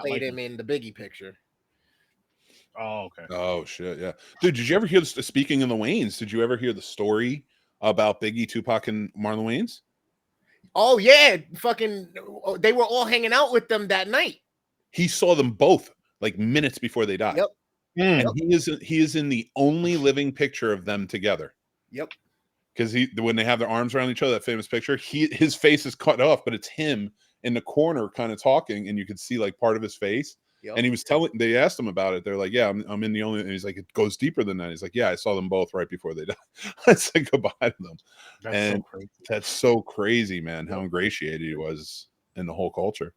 played him in the Biggie picture. Oh, okay. Oh shit, yeah, dude. Did you ever hear this? Speaking of the Waynes, did you ever hear the story about Biggie, Tupac, and Marlon Wayans? Oh yeah, fucking, they were all hanging out with them that night. He saw them both like minutes before they died. Yep. And he is in the only living picture of them together. Yep. Because when they have their arms around each other, that famous picture, his face is cut off, but it's him in the corner kind of talking, and you could see like part of his face. Yep. And he was they asked him about it. They're like, yeah, I'm in the only, and he's like, it goes deeper than that. He's like, yeah, I saw them both right before they died. I said goodbye to them. That's That's so crazy, man, how ingratiated he was in the whole culture.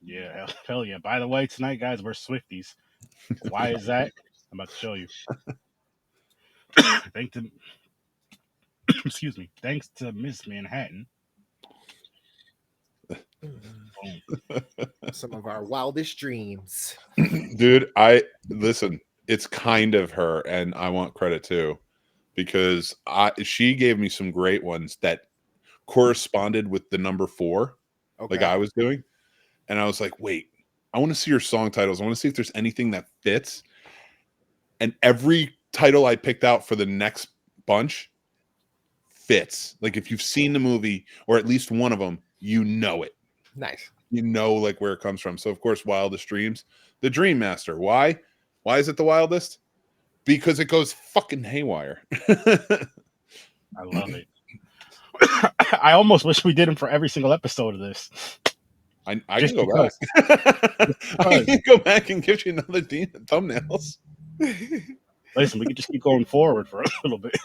Yeah, hell yeah. By the way, tonight, guys, we're Swifties. Why is that? I'm about to show you. Excuse me. Thanks to Miss Manhattan. Some of our wildest dreams. Dude, listen, it's kind of her, and I want credit too, because she gave me some great ones that corresponded with the number 4, like I was doing. And I was like, wait, I want to see your song titles. I want to see if there's anything that fits. And every title I picked out for the next bunch fits. Like if you've seen the movie or at least one of them, you know it. Nice. You know like where it comes from. So of course, Wildest Dreams, the Dream Master. Why? Why is it the wildest? Because it goes fucking haywire. I love it. I almost wish we did them for every single episode of this. I can go back. I can go back and give you another thumbnails. Listen, we can just keep going forward for a little bit.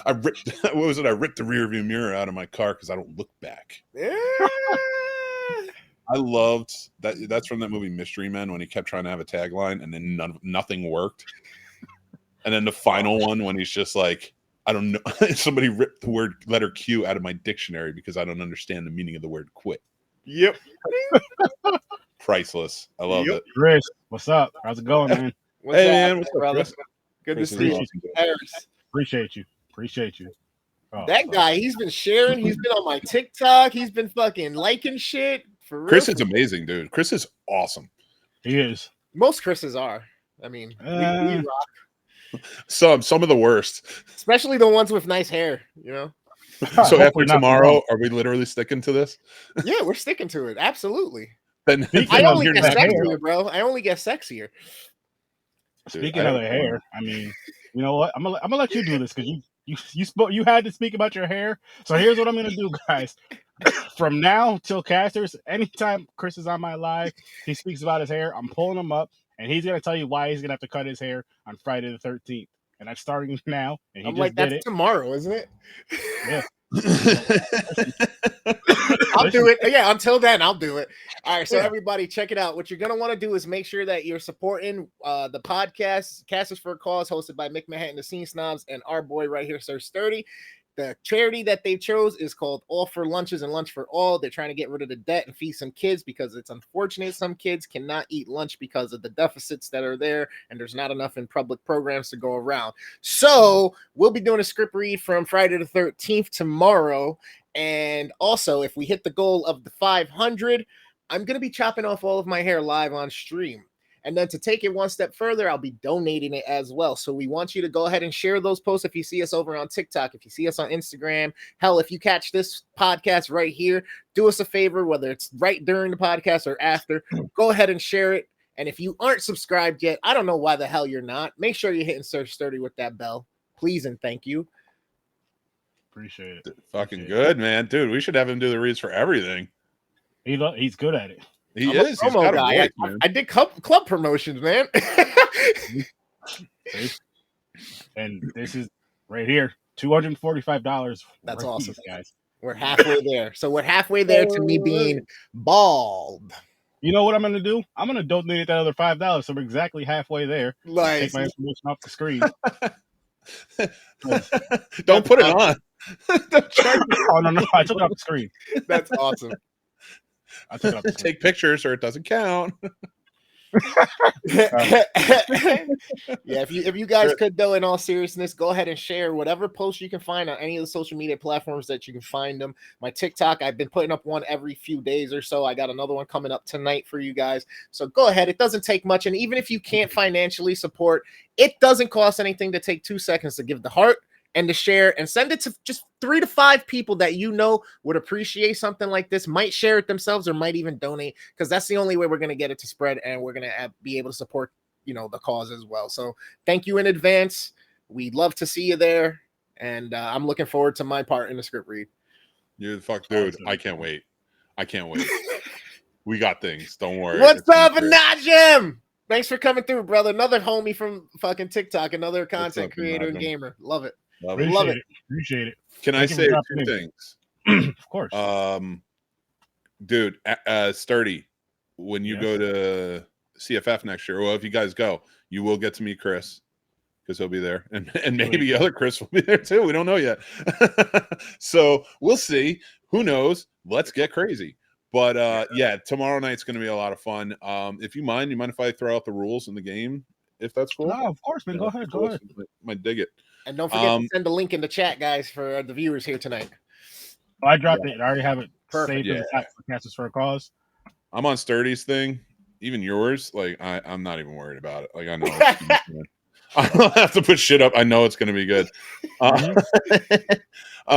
I ripped the rear view mirror out of my car because I don't look back. Yeah. I loved that. That's from that movie Mystery Men when he kept trying to have a tagline and then nothing worked. And then the final one when he's just like, I don't know. Somebody ripped the letter Q out of my dictionary because I don't understand the meaning of the word quit. Yep. Priceless. I love it. Chris, what's up? How's it going, man? What's man, what's up, brother? Good Chris to see you. awesome. Harris. Appreciate you. Oh, that guy, he's been sharing. He's been on my TikTok. He's been fucking liking shit. For real. Chris is amazing, dude. Chris is awesome. He is. Most Chris's are. I mean, we rock. Some of the worst. Especially the ones with nice hair, you know? So after tomorrow, are we literally sticking to this? Yeah, we're sticking to it. Absolutely. Then I only get sexier, bro. I only get sexier. Speaking of the hair, I mean, you know what? I'm gonna let you do this because you had to speak about your hair. So here's what I'm gonna do, guys. From now till Casters, anytime Chris is on my live, he speaks about his hair. I'm pulling him up, and he's gonna tell you why he's gonna have to cut his hair on Friday the 13th. And I'm starting now. And I'm like, that's tomorrow, isn't it? Yeah. I'll do it. Yeah, until then, I'll do it. All right, so everybody, check it out. What you're gonna want to do is make sure that you're supporting the podcast, Casters for a Cause, hosted by Mick Manhattan, the Scene Snobs, and our boy right here, Sir Sturdy. The charity that they chose is called All for Lunches and Lunch for All. They're trying to get rid of the debt and feed some kids because it's unfortunate some kids cannot eat lunch because of the deficits that are there and there's not enough in public programs to go around. So we'll be doing a script read from Friday the 13th tomorrow. And also, if we hit the goal of the 500, I'm going to be chopping off all of my hair live on stream. And then to take it one step further, I'll be donating it as well. So we want you to go ahead and share those posts if you see us over on TikTok, if you see us on Instagram. Hell, if you catch this podcast right here, do us a favor, whether it's right during the podcast or after, go ahead and share it. And if you aren't subscribed yet, I don't know why the hell you're not. Make sure you're hitting Sir Sturdy with that bell. Please and thank you. Appreciate it. Fucking good, man. Dude, we should have him do the reads for everything. He's good at it. He is. He's got a voice, man. I did club promotions, man. And this is right here, $245. That's right, awesome, guys. We're halfway there. So we're halfway there to me being bald. You know what I'm going to do? I'm going to donate that other $5, so we're exactly halfway there. Nice. Take my information off the screen. Don't put it on. Oh, no, I took it off the screen. That's awesome. Take pictures or it doesn't count. Yeah, if you guys could though, in all seriousness, go ahead and share whatever posts you can find on any of the social media platforms that you can find them. My TikTok, I've been putting up one every few days or so. I got another one coming up tonight for you guys. So go ahead. It doesn't take much, and even if you can't financially support, it doesn't cost anything to take 2 seconds to give the heart and to share and send it to just 3 to 5 people that you know would appreciate something like this, might share it themselves or might even donate, because that's the only way we're going to get it to spread, and we're going to be able to support, the cause as well. So thank you in advance. We'd love to see you there, and I'm looking forward to my part in the script read. You're the fuck dude. I can't wait. We got things. Don't worry. What's up, Najim? Thanks for coming through, brother. Another homie from fucking TikTok, another content creator and gamer. Love it. Love it. Appreciate it. Can I say 2 things? Of course. Dude, Sturdy, when you go to CFF next year, well, if you guys go, you will get to meet Chris, because he'll be there, and maybe other Chris will be there too. We don't know yet. So we'll see. Who knows? Let's get crazy. But yeah, tomorrow night's going to be a lot of fun. If you mind if I throw out the rules in the game? If that's cool. No, of course, man. Go ahead. Might dig it. And don't forget to send a link in the chat, guys, for the viewers here tonight. Oh, I dropped it. I already have it saved in the chat for Casters for a Cause. I'm on Sturdy's thing. Even yours, like I'm not even worried about it. Like I know I don't have to put shit up. I know it's going to be good. All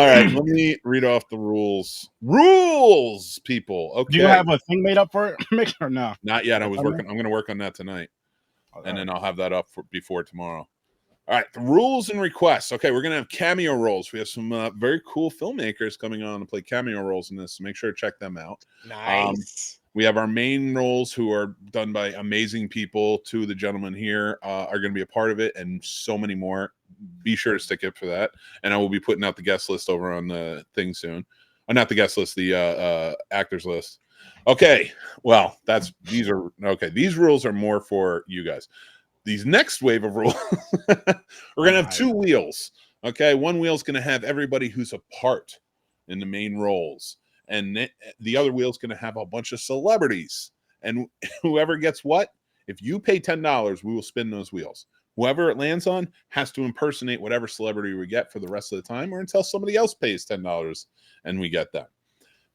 right, let me read off the rules. Rules, people. Okay. Do you have a thing made up for it, Mick, or no? Not yet. I'm going to work on that tonight, and then I'll have that up before tomorrow. All right, the rules and requests. Okay, we're going to have cameo roles. We have some very cool filmmakers coming on to play cameo roles in this, so make sure to check them out. Nice. We have our main roles, who are done by amazing people. 2 of the gentlemen here are going to be a part of it, and so many more. Be sure to stick it for that. And I will be putting out the guest list over on the thing soon. Not the guest list, the actors list. Okay, well, these rules are more for you guys. These next wave of rules, we're going to have 2 wheels. Okay, one wheel is going to have everybody who's a part in the main roles. And the other wheel is going to have a bunch of celebrities. And whoever gets what, if you pay $10, we will spin those wheels. Whoever it lands on has to impersonate whatever celebrity we get for the rest of the time, or until somebody else pays $10 and we get that.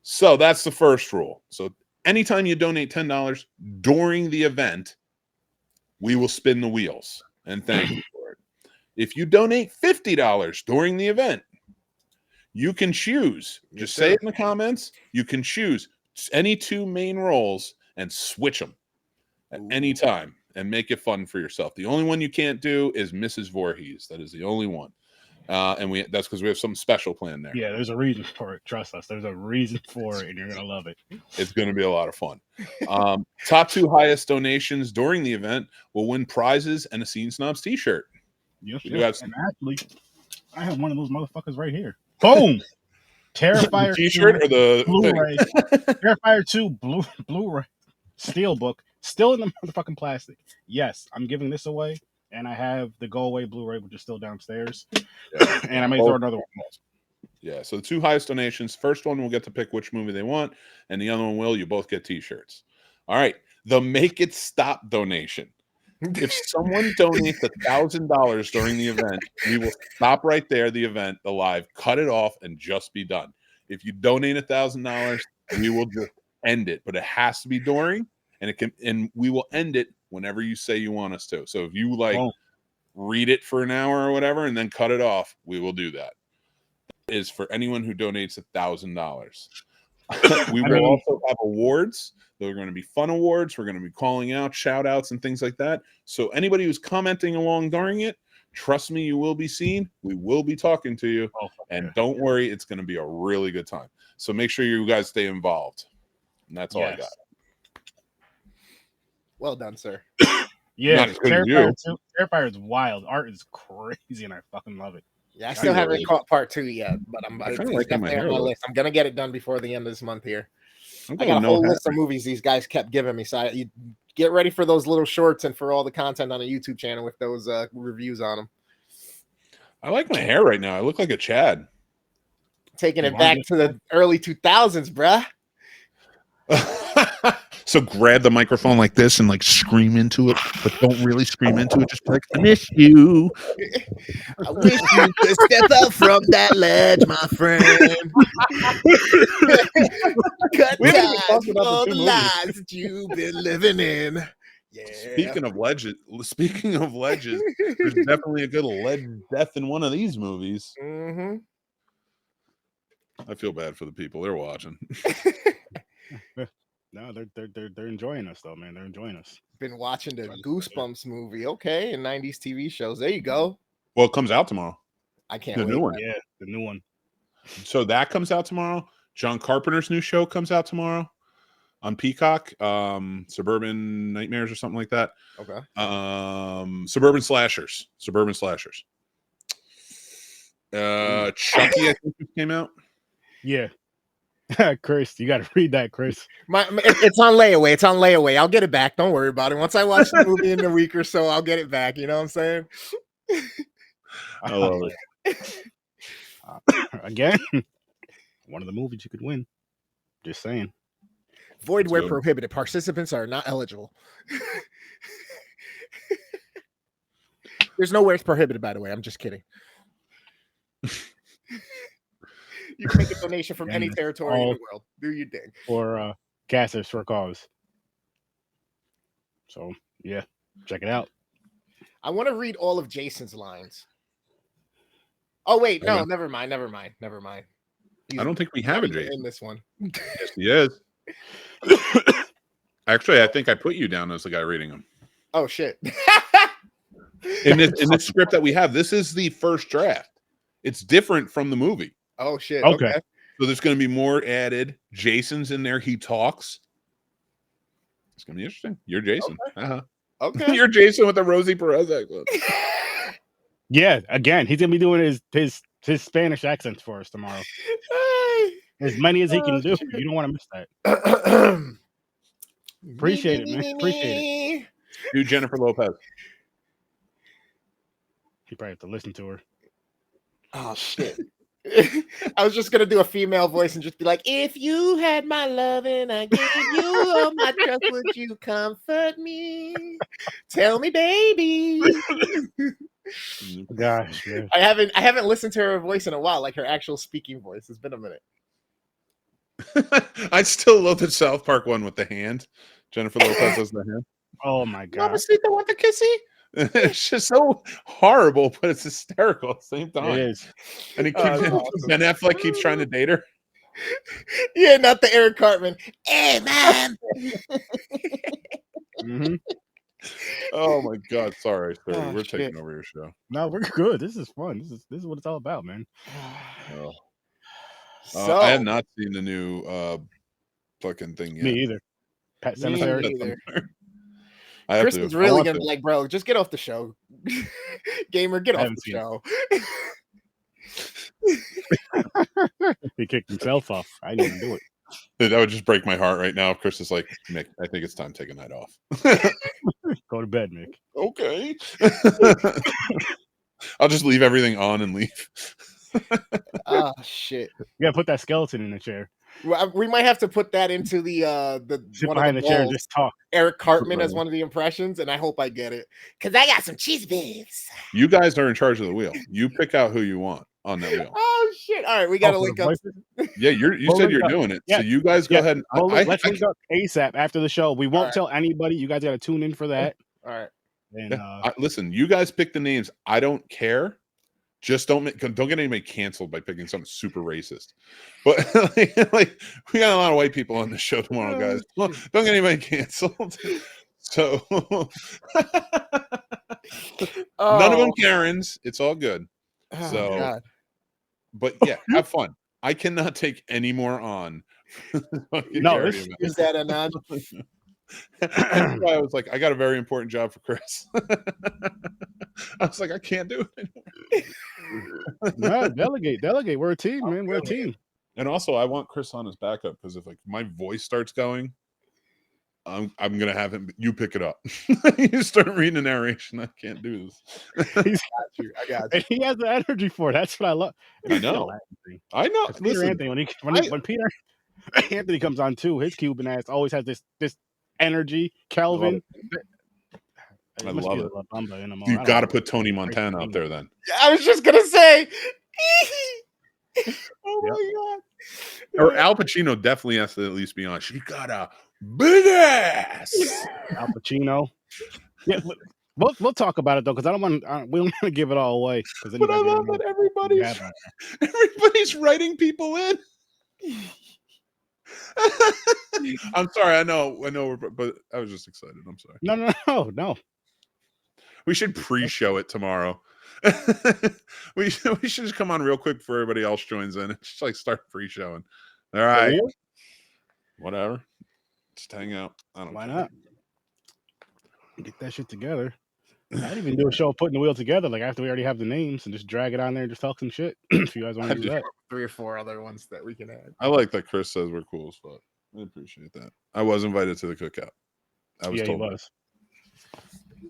So that's the first rule. So anytime you donate $10 during the event, we will spin the wheels and thank you for it. If you donate $50 during the event, you can choose. Just say it in the comments. You can choose any 2 main roles and switch them at any time and make it fun for yourself. The only one you can't do is Mrs. Voorhees. That is the only one. And that's because we have something special planned there. Yeah, there's a reason for it. Trust us. There's a reason for it, and you're going to love it. It's going to be a lot of fun. Top 2 highest donations during the event will win prizes and a Scene Snobs t-shirt. Yes. And actually, I have one of those motherfuckers right here. Boom! Terrifier t-shirt 2, or the Blu-ray. Terrifier 2 Blu-ray Steelbook, still in the motherfucking plastic. Yes, I'm giving this away, and I have the go away Blu-ray, which is still downstairs. Yeah. And I may throw another one. Yeah, so the 2 highest donations. First one will get to pick which movie they want, and the other one will. You both get t-shirts. All right, the Make It Stop donation. If someone donates $1,000 during the event, we will stop right there, the event, the live, cut it off, and just be done. If you donate $1,000, we will just end it, but it has to be during, and we will end it whenever you say you want us to. So if you read it for an hour or whatever, and then cut it off, we will do that. That is for anyone who donates $1,000. We will also have awards. They're going to be fun awards. We're going to be calling out shout outs and things like that. So anybody who's commenting along during it, trust me, you will be seen. We will be talking to you. And don't worry, it's going to be a really good time. So make sure you guys stay involved. And that's all I got. Well done, sir. Yeah, Terrifier is wild. Art is crazy, and I fucking love it. Yeah, I still haven't caught part 2 yet, but I'm definitely on my list. I'm gonna get it done before the end of this month here. I got a whole list of movies these guys kept giving me, so you get ready for those little shorts and for all the content on the YouTube channel with those reviews on them. I like my hair right now. I look like a Chad. Taking it back to the early 2000s, bruh. So grab the microphone like this and like scream into it, but don't really scream into it. Just be like, I miss you. I wish you could step out from that ledge, my friend. Cut We haven't even ties talked with about the all two the movies. lies that you've been living in. Yeah. Speaking of ledges, there's definitely a good lead death in one of these movies. Mm-hmm. I feel bad for the people they're watching. No, they're enjoying us though, man. They're enjoying us. Been watching the Goosebumps movie. Okay, and 90s TV shows. There you go. Well, it comes out tomorrow. I can't The wait. new one. Yeah, the new one. So that comes out tomorrow. John Carpenter's new show comes out tomorrow on Peacock. Suburban Nightmares or something like that. Okay. Suburban Slashers. Chucky, I think, just came out. Yeah. Chris, you got to read that, Chris. It's on layaway. It's on layaway. I'll get it back. Don't worry about it. Once I watch the movie in a week or so, I'll get it back. You know what I'm saying? I love it. Again, one of the movies you could win. Just saying. Void That's where good. prohibited. Participants are not eligible. There's nowhere it's prohibited, by the way. I'm just kidding. You can make a donation from any territory in the world. Do your thing. For Casters for a Cause. So, yeah, check it out. I want to read all of Jason's lines. Oh, wait. No, Okay. never mind. He's I don't think we have a Jason. in this one. Yes, he is. Actually, I think I put you down as the guy reading them. Oh, shit. In this script that we have, this is the first draft. It's different from the movie. Oh, shit. Okay. Okay. So there's going to be more added. Jason's in there. He talks. It's going to be interesting. You're Jason. Okay. You're Jason with the Rosie Perez accent. Yeah, again, he's gonna be doing his Spanish accents for us tomorrow. As many as he can do. You don't want to miss that. Appreciate it, man. Appreciate it. Do Jennifer Lopez. You probably have to listen to her. Oh, shit. I was just gonna do a female voice and just be like, "If you had my love and I gave you all my trust, would you comfort me? Tell me, baby." Gosh, man. I haven't listened to her voice in a while, like her actual speaking voice. It's been a minute. I still love the South Park one with the hand. Jennifer Lopez has the hand. Oh my god. Mamacita want the kissy? It's just so horrible, but it's hysterical at the same time. It is. And he Oh, keeps, that's awesome. Ben Affleck keeps trying to date her. Yeah, not the Eric Cartman. Hey, man. Mm-hmm. Oh my god, sorry, sir. Oh, We're shit. taking over your show. No, we're good. This is fun. This is what it's all about, man. Oh. So, I have not seen the new fucking thing yet. Me either. Pet Me Cemetery. either. I have Kristen's to. I really want gonna to. be like, bro, just get off the show. Gamer, get I off haven't the seen show. He kicked himself off. I didn't even do it. Dude, that would just break my heart right now. If Chris is like, Mick, I think it's time to take a night off. Go to bed, Mick. Okay. I'll just leave everything on and leave. Oh shit. You gotta put that skeleton in the chair. Well, we might have to put that into the Sit one behind of the chair and balls. just talk. Eric Cartman as Right. one of the impressions, and I hope I get it because I got some cheese bits. You guys are in charge of the wheel. You pick out who you want on that wheel. Oh shit! All right, we got to Oh, link for up. the voices? Yeah, you Well, said link you're up. doing it. Yeah. So you guys go Yeah. ahead. And Well, let's I- link up ASAP after the show. We won't Alright. tell anybody. You guys gotta tune in for that. All right. And yeah, listen, you guys pick the names. I don't care. Just don't get anybody canceled by picking something super racist. But like we got a lot of white people on the show tomorrow, guys. Well, don't get anybody canceled. So none of them Karens. It's all good. Oh, So- God. But yeah, have fun. I cannot take any more on. No, this- Is that a nod? That's why I was like, I got a very important job for Chris. I was like, I can't do it anymore. no, delegate. We're a team, man. We're a team. And also, I want Chris on his backup because if like my voice starts going, I'm gonna have him. You pick it up. You start reading the narration. I can't do this. I got you. And he has the energy for it. That's what I love. I know. I know. Peter Listen, Anthony, when I- Peter Anthony comes on too, his Cuban ass always has this Energy, Kelvin. I love it. La Bamba in them all. You got to put Tony Montana up there then. I was just gonna say. Oh my god! Or Al Pacino definitely has to at least be on. She got a big ass. Al Pacino. Yeah, we'll talk about it though, because I don't want. We don't want to give it all away. But I love that everybody's writing people in. I'm sorry. I know. But I was just excited. I'm sorry. No. We should pre-show it tomorrow. we should just come on real quick before everybody else joins in. Just like start pre-showing. All right. Really? Whatever. Just hang out. I don't. Why care. not? Get that shit together. I'd even do a show putting the wheel together, like after we already have the names, and just drag it on there and just talk some shit. If you guys want to do that. 3 or 4 other ones that we can add. I like that Chris says we're cool as fuck. I appreciate that. I was invited to the cookout. I was told. He was.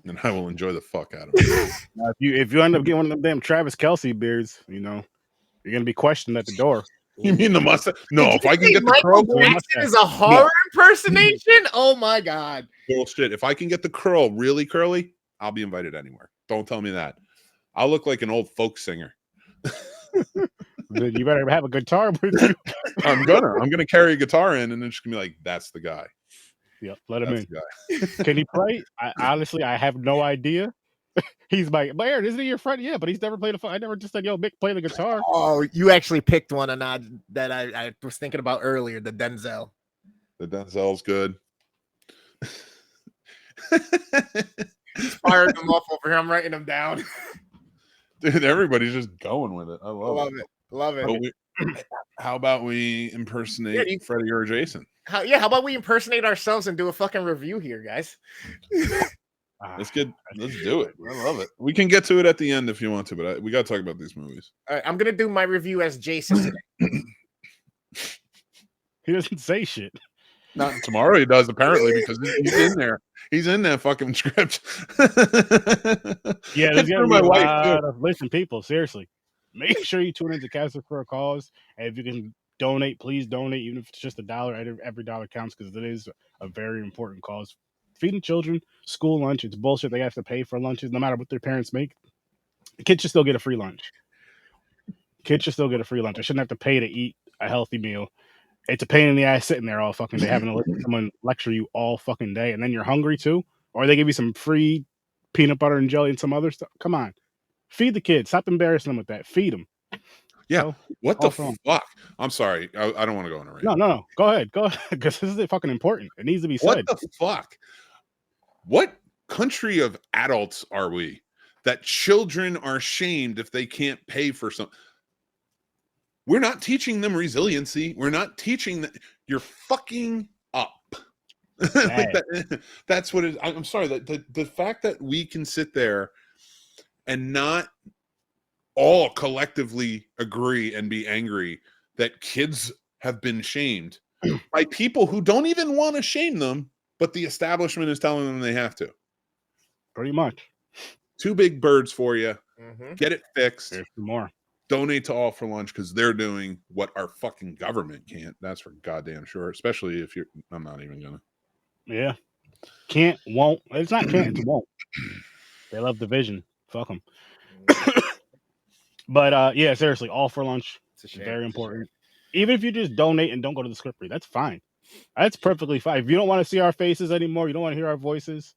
And I will enjoy the fuck out of it. Now, if you end up getting one of them damn Travis Kelce beards, you're gonna be questioned at the door. You mean the mustache? No, if I can get the Michael curl, Jackson is a horror impersonation. Oh my god! bullshit. If I can get the curl really curly, I'll be invited anywhere. Don't tell me that. I'll look like an old folk singer. You better have a guitar with you. I'm gonna carry a guitar in, and then she's gonna be like, "That's the guy." Yep, let him in. Can he play? Honestly, I have no idea. He's my Aaron, isn't he your friend? Yeah, but he's never played I never just said, "Yo, Mick, play the guitar." Oh, you actually picked one that I was thinking about earlier. The Denzel. The Denzel's good. He's firing them off over here. I'm writing them down. Dude, everybody's just going with it. I love it. Love it. How about we impersonate Freddie or Jason? How about we impersonate ourselves and do a fucking review here, guys? Let's do it. I love it. We can get to it at the end if you want to, but we got to talk about these movies. All right, I'm gonna do my review as Jason today. He doesn't say shit. Not tomorrow. He does apparently because he's in there. He's in that fucking script. Yeah, there's gonna be a lot of listen, people. Seriously, make sure you tune into Casters for a Cause, and if you can donate, please donate, even if it's just $1. Every dollar counts because it is a very important cause. Feeding children school lunch, it's bullshit. They have to pay for lunches, no matter what their parents make. Kids should still get a free lunch. I shouldn't have to pay to eat a healthy meal. It's a pain in the ass sitting there all fucking day, having to listen to someone lecture you all fucking day, and then you're hungry too. Or they give you some free peanut butter and jelly and some other stuff. Come on, feed the kids. Stop embarrassing them with that. Feed them. Yeah. So, what the fuck? I'm sorry. I don't want to go on a rant. No. Go ahead. Because this is fucking important. It needs to be said. What the fuck? What country of adults are we that children are shamed if they can't pay for something? We're not teaching them resiliency. We're not teaching that you're fucking up. That's what it is. I'm sorry that the fact that we can sit there and not all collectively agree and be angry that kids have been shamed by people who don't even want to shame them, but the establishment is telling them they have to. Pretty much. 2 big birds for you. Mm-hmm. Get it fixed. There's some more. Donate to All for Lunch because they're doing what our fucking government can't. That's for goddamn sure. Especially if you're. I'm not even gonna. Yeah. Can't, won't. It's not can't, it's won't. They love division. Fuck them. But yeah, seriously, All for Lunch. It's very important. Even if you just donate and don't go to the script read, that's fine. That's perfectly fine. If you don't want to see our faces anymore, you don't want to hear our voices,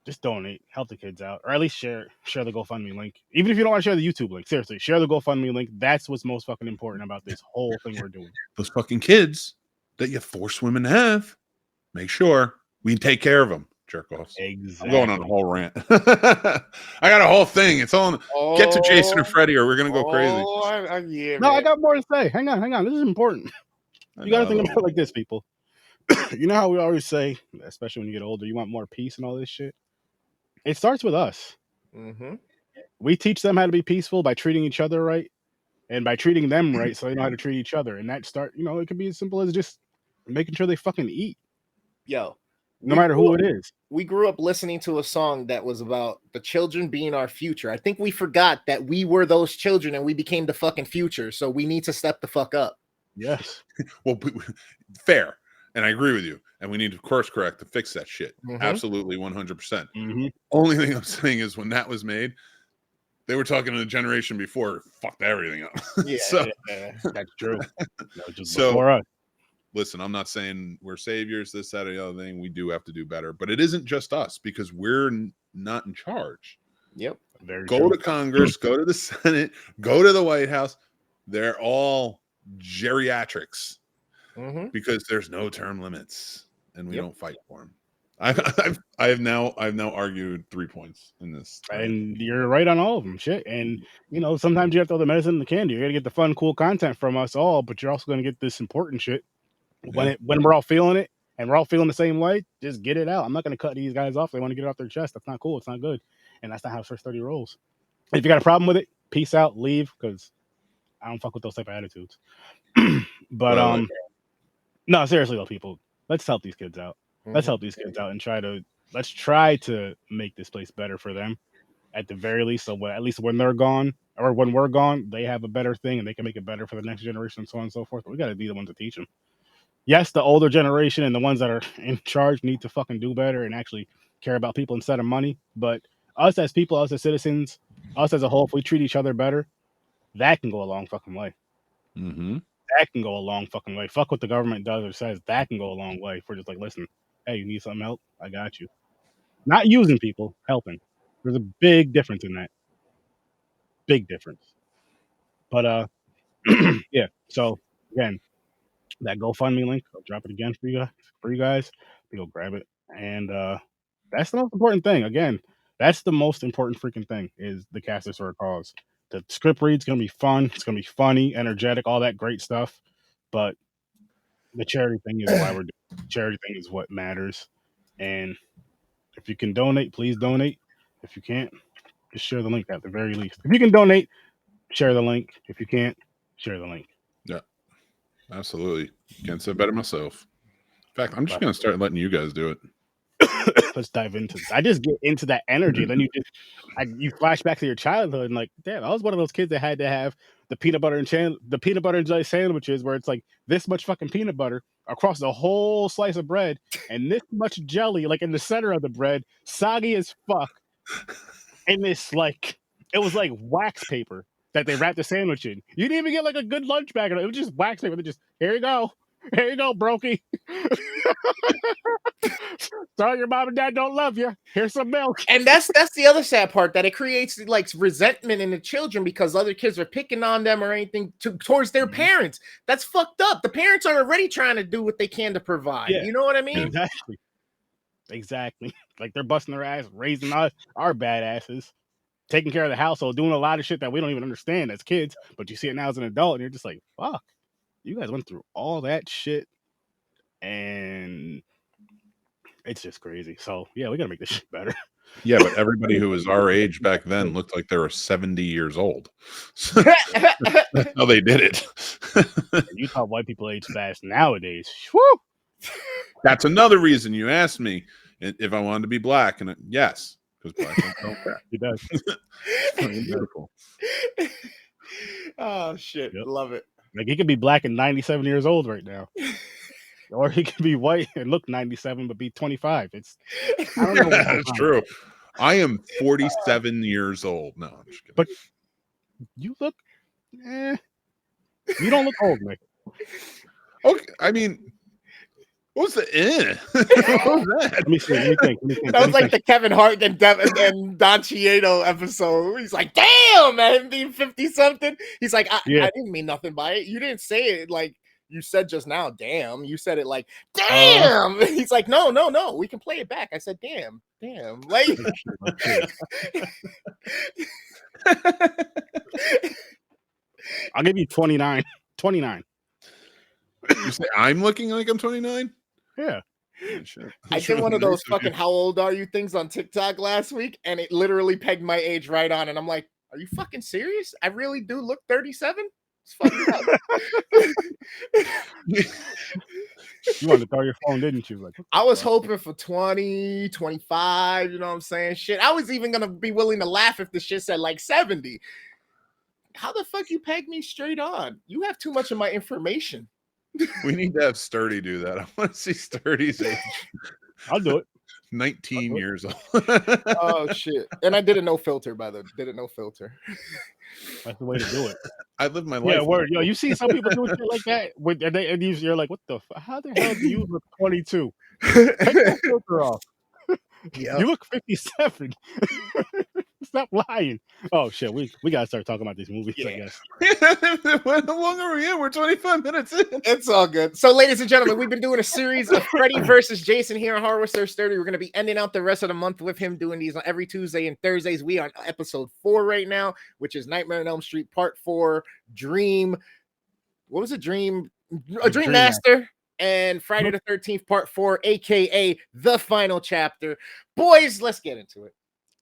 just donate. Help the kids out. Or at least share the GoFundMe link. Even if you don't want to share the YouTube link, seriously, share the GoFundMe link. That's what's most fucking important about this whole thing we're doing. Those fucking kids that you force women to have, make sure we take care of them. Jerk offs. Exactly. I'm going on a whole rant. I got a whole thing. It's on. Get to Jason or Freddie, or we're gonna go crazy. I got more to say. Hang on. This is important. You got to think about it like this, people. You know how we always say, especially when you get older, you want more peace and all this shit. It starts with us. Mm-hmm. We teach them how to be peaceful by treating each other right, and by treating them right, so they know how to treat each other. And that it could be as simple as just making sure they fucking eat. Yo. No matter who it is. We grew up listening to a song that was about the children being our future. I think we forgot that we were those children and we became the fucking future. So we need to step the fuck up. Yes. Well, fair. And I agree with you. and we need to course correct to fix that shit. Mhm. Absolutely, 100%. Mm-hmm. Only thing I'm saying is when that was made, they were talking to the generation before, fucked everything up. Yeah, So, That's true. Just So- before us. listen, I'm not saying we're saviors, this, that, or the other thing. We do have to do better, but it isn't just us because we're not in charge. Yep. Very Go true. to Congress, go to the Senate, go to the White House. They're all geriatrics Mhm. because there's no term limits, and we Yep. don't fight for them. I've now argued 3 points in this, And you're right on all of them. Shit. And, sometimes you have to throw the medicine in the candy. You're going to get the fun, cool content from us all, but you're also going to get this important shit. When we're all feeling it and we're all feeling the same way, just get it out. I'm not going to cut these guys off. They want to get it off their chest. That's not cool. It's not good. And that's not how First 30 rolls. If you got a problem with it, peace out, leave, because I don't fuck with those type of attitudes. But, Well, no, seriously though, people, let's help these kids out. Let's Mhm. help these kids out and let's try to make this place better for them at the very least. So at least when they're gone or when we're gone, they have a better thing and they can make it better for the next generation and so on and so forth. But we got to be the ones to teach them. Yes, the older generation and the ones that are in charge need to fucking do better and actually care about people instead of money. But us as people, us as citizens, us as a whole, if we treat each other better, that can go a long fucking way. mm-hmm. That can go a long fucking way. Fuck what the government does or says. That can go a long way. If we're just like, listen, hey, you need some help? I got you. Not using people, helping. There's a big difference in that. Big difference. But yeah. So again, that GoFundMe link, I'll drop it again for you guys. You go grab it. And that's the most important thing. Again, that's the most important freaking thing is the Casters for a Cause. The script read's gonna be fun, it's gonna be funny, energetic, all that great stuff. But the charity thing is why we're doing it. The charity thing is what matters. And if you can donate, please donate. If you can't, just share the link at the very least. If you can donate, share the link. If you can't, share the link. Yeah, absolutely. Can't say it better myself. In fact, I'm just going to start letting you guys do it. Let's dive into this. I just get into that energy. Then you flash back to your childhood and like, damn, I was one of those kids that had to have the peanut butter and jelly sandwiches where it's like this much fucking peanut butter across the whole slice of bread and this much jelly like in the center of the bread, soggy as fuck. And this like it was like wax paper that they wrapped the sandwich in. You didn't even get like a good lunch bag. It was just wax paper. They just here you go, brokey. Sorry, your mom and dad don't love you. Here's some milk. And that's the other sad part, that it creates like resentment in the children because other kids are picking on them or anything towards their parents. That's fucked up. The parents are already trying to do what they can to provide. Yeah. You know what I mean? Exactly. Like they're busting their ass, raising our badasses, taking care of the household, doing a lot of shit that we don't even understand as kids. But you see it now as an adult, and you're just like, fuck, you guys went through all that shit, and it's just crazy. So yeah, we gotta make this shit better. Yeah, but everybody who was our age back then looked like they were 70 years old. That's how they did it. You thought white people age fast nowadays. Woo! That's another reason you asked me if I wanted to be black, and yes, because black don't care. He does. Beautiful. Oh shit, Yep. Love it. Like he could be black and 97 years old right now. Or he could be white and look 97 but be 25. I don't know. That's true. I am 47 years old. No, I'm just kidding. But you look you don't look old, Nick. Okay, I mean, what was the what was that? Let me think. That was like the Kevin Hart and Don Cheadle episode. He's like, damn, man, being 50-something. He's like, I didn't mean nothing by it. You didn't say it like you said just now, damn. You said it like, damn. He's like, no, we can play it back. I said, damn. Like, I'll give you 29. 29. You say I'm looking like I'm 29? Yeah. Sure. I did one of those fucking how old are you things on TikTok last week, and it literally pegged my age right on. And I'm like, are you fucking serious? I really do look 37? It's fucking You wanted to throw your phone, didn't you? Like, I was hoping for 20, 25, you know what I'm saying? Shit. I was even gonna be willing to laugh if the shit said like 70. How the fuck you peg me straight on? You have too much of my information. We need to have Sturdy do that. I want to see Sturdy's age. I'll do it. 19 years old. Oh shit! And I did a no filter did a no filter. That's the way to do it. I live my life. Yeah, word. Yo, you see some people doing shit like that, and you're like, what the? How the hell do you look 22? Take that filter off. Yeah. You look 57. Stop lying. Oh shit, we gotta start talking about these movies. I guess. How long are we in? We're 25 minutes in. It's all good. So, ladies and gentlemen, we've been doing a series of Freddy versus Jason here on Horror with Sir Sturdy. We're going to be ending out the rest of the month with him doing these on every Tuesday and Thursdays. We are on episode 4 right now, which is Nightmare on Elm Street Part 4, Dream. What was it? Dream Master. And Friday the 13th, Part 4, aka the final chapter. Boys, let's get into it.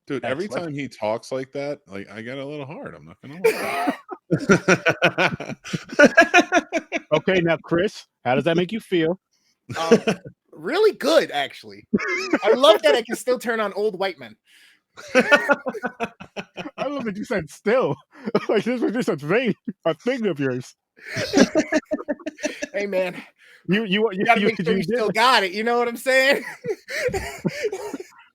Dude, every time he talks like that, like I get a little hard. I'm not gonna lie. Okay, now Chris, how does that make you feel? Really good, actually. I love that I can still turn on old white men. I love that you said still. Like this was just a thing of yours. Hey man, you gotta make sure you still got it. You know what I'm saying?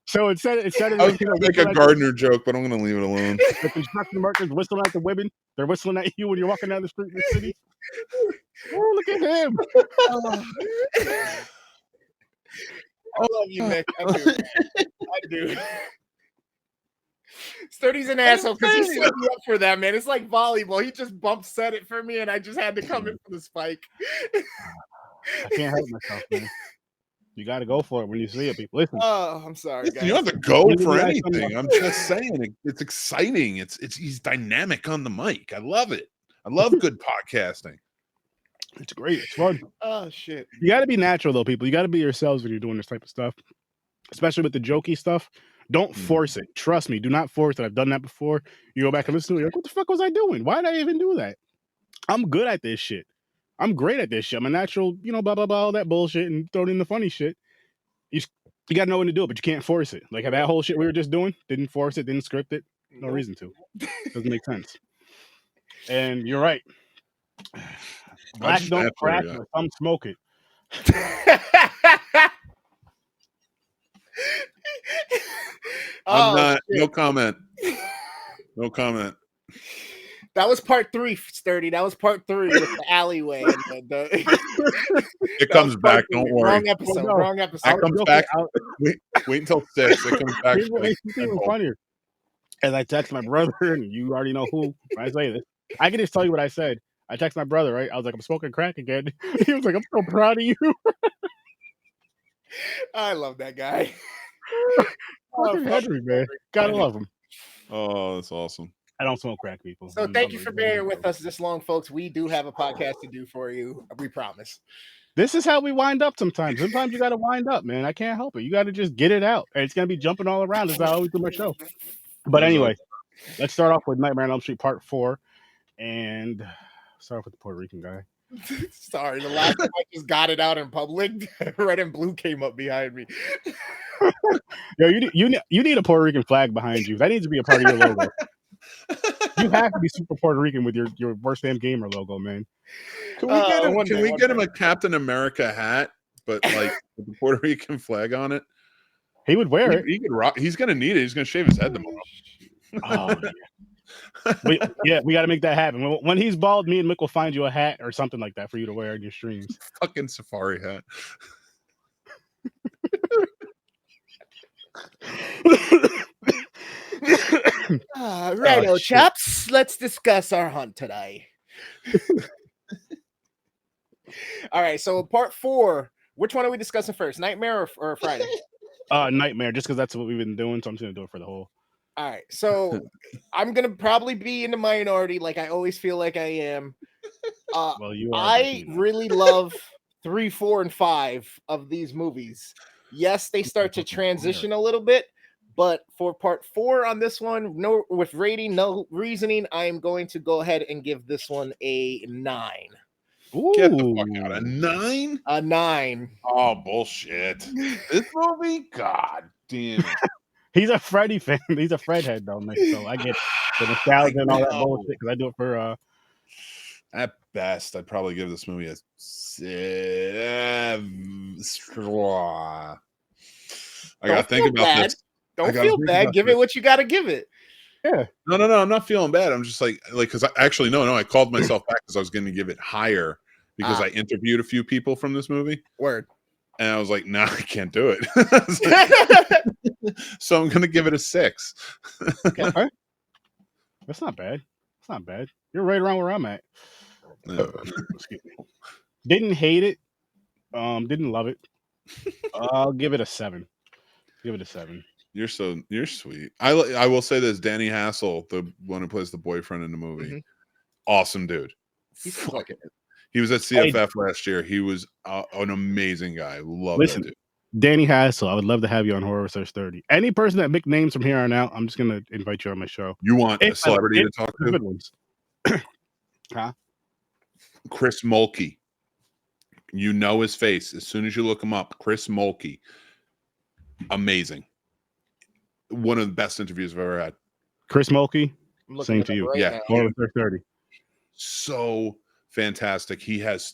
So instead of I was gonna make a Gardner joke, but I'm gonna leave it alone. The construction workers whistling at the women, they're whistling at you when you're walking down the street in the city. Oh, look at him! I love you, Nick. I do. Sturdy's an asshole because he set me up for that, man. It's like volleyball. He just set it for me, and I just had to come in for the spike. I can't help myself, man. You got to go for it when you see it, people. Listen. Oh, I'm sorry, guys. You don't have to go for anything. I'm just saying it's exciting. He's dynamic on the mic. I love it. I love good podcasting. It's great. It's fun. Oh shit. You got to be natural though, people. You got to be yourselves when you're doing this type of stuff, especially with the jokey stuff. Don't force it. Trust me. Do not force it. I've done that before. You go back and listen to it. You're like, what the fuck was I doing? Why did I even do that? I'm good at this shit. I'm great at this shit. I'm a natural, blah, blah, blah, all that bullshit and throw in the funny shit. You got to know when to do it, but you can't force it. Like that whole shit we were just doing, didn't force it, didn't script it. No reason to. Doesn't make sense. And you're right. Black don't crack, but some smoke it. I'm not. No comment. No comment. That was part 3, Sturdy. That was part 3 with the alleyway. And it comes back. Don't worry. Wrong episode. Wrong episode. It comes back. Wait until 6. It comes back. It's even funnier. As I text my brother, and you already know who I say this. I can just tell you what I said. I text my brother, right? I was like, I'm smoking crack again. He was like, I'm so proud of you. I love that guy. Henry, man. Gotta love him. Oh, that's awesome. I don't smoke crack, people. So thank you for bearing with us this long, folks. We do have a podcast to do for you. We promise. This is how we wind up sometimes. Sometimes you got to wind up, man. I can't help it. You got to just get it out. And it's going to be jumping all around as I always do my show. But anyway, let's start off with Nightmare on Elm Street Part 4. And start off with the Puerto Rican guy. Sorry, the last time I just got it out in public, red and blue came up behind me. Yo, you need a Puerto Rican flag behind you. That needs to be a part of your logo. You have to be super Puerto Rican with your worst damn gamer logo, man. Can we get him a Captain America hat, but like with the Puerto Rican flag on it? He would wear it. He could rock. He's gonna need it. He's gonna shave his head tomorrow. Oh, we got to make that happen. When he's bald, me and Mick will find you a hat or something like that for you to wear in your streams. Fucking safari hat. Righto, chaps. Let's discuss our hunt today. All right, so part 4. Which one are we discussing first? Nightmare or Friday? Nightmare, just because that's what we've been doing, so I'm just gonna do it for the whole. All right, so I'm gonna probably be in the minority, like I always feel like I am. Well, you are. I really love 3, 4, and 5 of these movies. Yes, they start to transition a little bit, but for part 4 on this one, no with rating, no reasoning, I am going to go ahead and give this one a 9. Ooh. Get the fuck out. A 9? A 9. Oh, bullshit. This movie? God damn it. He's a Freddy fan. He's a Fred head, though, Nick. So I get the nostalgia and all that bullshit because I do it for. best, I'd probably give this movie a 7. I gotta think about this. Don't feel bad. Give it what you gotta give it. Yeah. No, I'm not feeling bad. I'm just like because I actually no, I called myself back because I was going to give it higher because I interviewed a few people from this movie. Word. And I was like, no, I can't do it. So I'm going to give it a 6. Okay. That's not bad. It's not bad. You're right around where I'm at. Excuse me. Didn't hate it. Didn't love it. I'll give it a 7. Give it a 7. You're sweet. I will say this: Danny Hassel, the one who plays the boyfriend in the movie, awesome dude. He was at CFF last year. He was an amazing guy. Love that dude. Danny Hassel, I would love to have you on Horror Research 30. Any person that make names from here on out, I'm just gonna invite you on my show. You want a celebrity to talk to? Good ones. Huh? Chris Mulkey. You know his face as soon as you look him up. Chris Mulkey, amazing. One of the best interviews I've ever had. Chris Mulkey, same to you. Right yeah, Horror Research 30. So fantastic. He has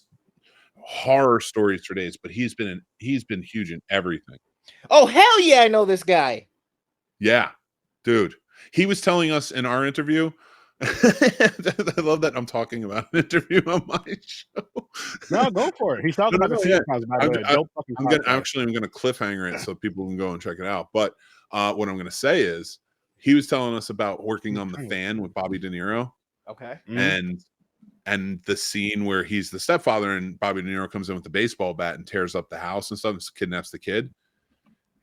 horror stories for days, but he's been huge in everything. Oh hell yeah, I know this guy. Yeah, dude. He was telling us in our interview. I love that I'm talking about an interview on my show. No, go for it. He's talking about the Seahawks. I'm going to cliffhanger it so people can go and check it out. But what I'm going to say is he was telling us about working on The Fan with Bobby De Niro. Okay. And the scene where he's the stepfather and Bobby De Niro comes in with the baseball bat and tears up the house and stuff and kidnaps the kid.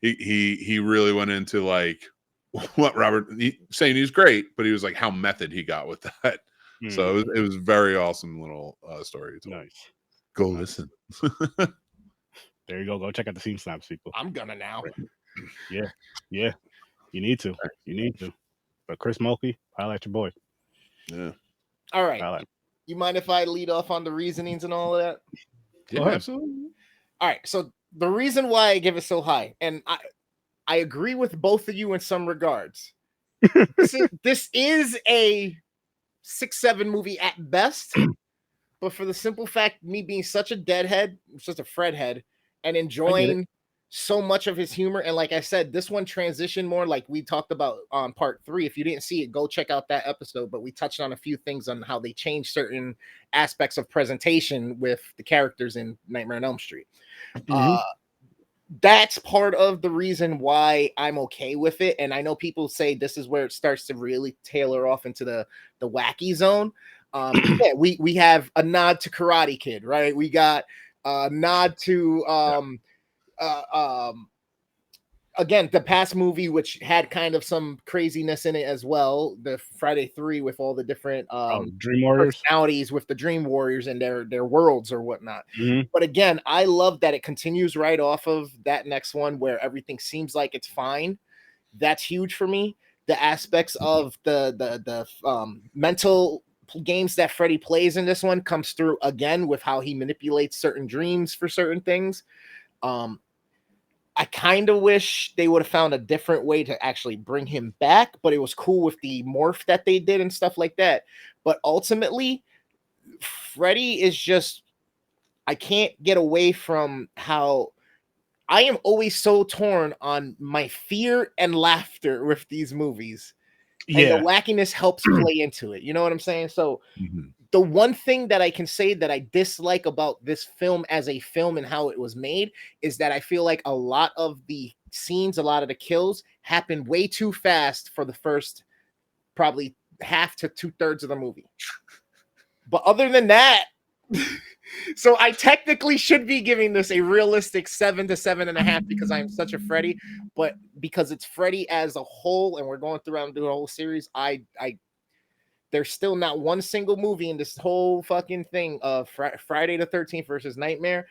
He really went into like what Robert saying he's great, but he was like how method he got with that. So it was very awesome little story. Nice. Go listen. There you go. Go check out the Scene Snaps, people. I'm gonna now. Yeah. You need to. But Chris Mulkey, highlight your boy. Yeah. All right. You mind if I lead off on the reasonings and all of that? Yeah, absolutely. All right. So the reason why I give it so high, and I agree with both of you in some regards. This is a 6-7 movie at best, but for the simple fact, me being such a deadhead, just a Fred head, and enjoying so much of his humor, and like I said, this one transitioned more like we talked about on part 3. If you didn't see it, go check out that episode. But we touched on a few things on how they changed certain aspects of presentation with the characters in Nightmare on Elm Street. That's part of the reason why I'm okay with it. And I know people say this is where it starts to really tailor off into the wacky zone. Yeah, we have a nod to Karate Kid, right? We got a nod to again, the past movie, which had kind of some craziness in it as well, the Friday 3 with all the different Dream Warriors personalities with the Dream Warriors and their worlds or whatnot. Mm-hmm. But again, I love that it continues right off of that next one where everything seems like it's fine. That's huge for me. The aspects of the mental games that Freddy plays in this one comes through again with how he manipulates certain dreams for certain things. I kind of wish they would have found a different way to actually bring him back, but it was cool with the morph that they did and stuff like that. But ultimately, Freddy is just, I can't get away from how I am always so torn on my fear and laughter with these movies. Yeah. And the wackiness helps play into it. You know what I'm saying? So the one thing that I can say that I dislike about this film as a film and how it was made is that I feel like a lot of the scenes, a lot of the kills happen way too fast for the first probably half to 2/3 of the movie. But other than that, so I technically should be giving this a realistic 7 to 7.5 because I'm such a Freddy, but because it's Freddy as a whole and we're going through and doing a whole series, there's still not one single movie in this whole fucking thing of Friday the 13th versus Nightmare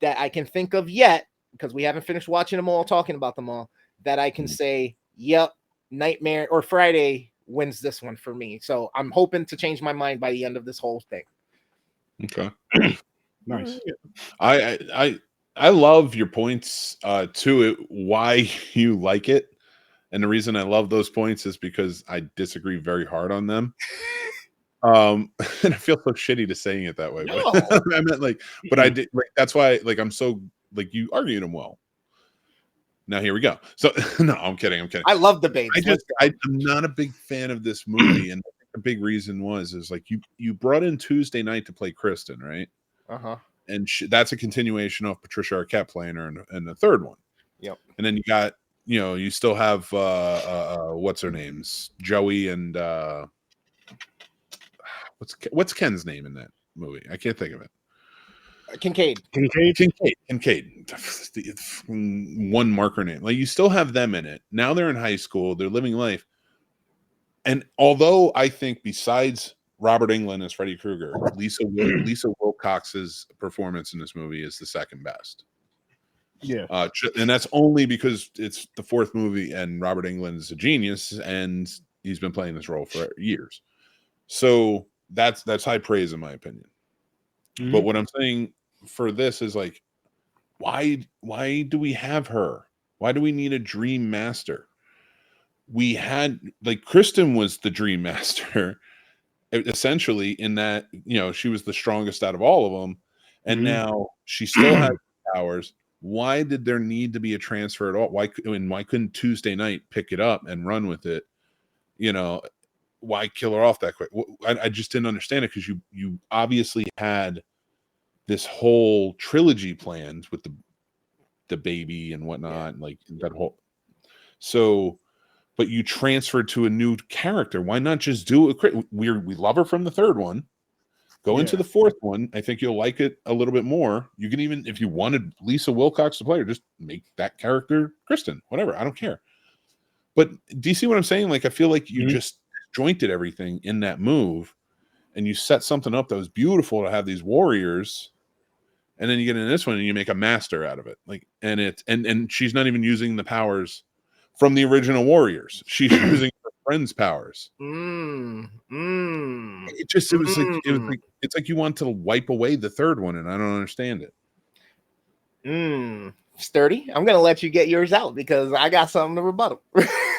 that I can think of yet, because we haven't finished watching them all, talking about them all, that I can say, yep, Nightmare or Friday wins this one for me. So I'm hoping to change my mind by the end of this whole thing. Okay. Nice. I love your points to it, why you like it. And the reason I love those points is because I disagree very hard on them. And I feel so shitty to saying it that way, No. but I meant like, but I did like that's why like I'm so like you argued him well. Now here we go. So no, I'm kidding. I love debates. I'm not a big fan of this movie, and the big reason is like you brought in Tuesday Night to play Kristen, right? And that's a continuation of Patricia Arquette playing her in the third one. Yep. And then you got you still have what's her names, Joey and what's Ken's name in that movie? I can't think of it. Kincaid. One marker name. Like you still have them in it. Now they're in high school. They're living life. And although I think besides Robert Englund as Freddy Krueger, Lisa Wilcox's performance in this movie is the second best. Yeah. And that's only because it's the fourth movie and Robert Englund is a genius and he's been playing this role for years. So that's high praise in my opinion. Mm-hmm. But what I'm saying for this is like, why do we have her? Why do we need a dream master? We had like Kristen was the dream master essentially in that, she was the strongest out of all of them. And now she still has powers. Why did there need to be a transfer at all? Why couldn't Tuesday Night pick it up and run with it? Why kill her off that quick? I just didn't understand it because you obviously had this whole trilogy planned with the baby and whatnot, like that whole. So, but you transferred to a new character. Why not just do it? We love her from the third one. Go into the fourth one. I think you'll like it a little bit more. You can even, if you wanted Lisa Wilcox to play her, just make that character Kristen. Whatever, I don't care. But do you see what I'm saying? Like, I feel like you just jointed everything in that move, and you set something up that was beautiful to have these warriors, and then you get in this one and you make a master out of it. Like, and and she's not even using the powers from the original warriors. She's using her friend's powers. It's like you want to wipe away the third one, and I don't understand it. Sturdy, I'm gonna let you get yours out because I got something to rebuttal.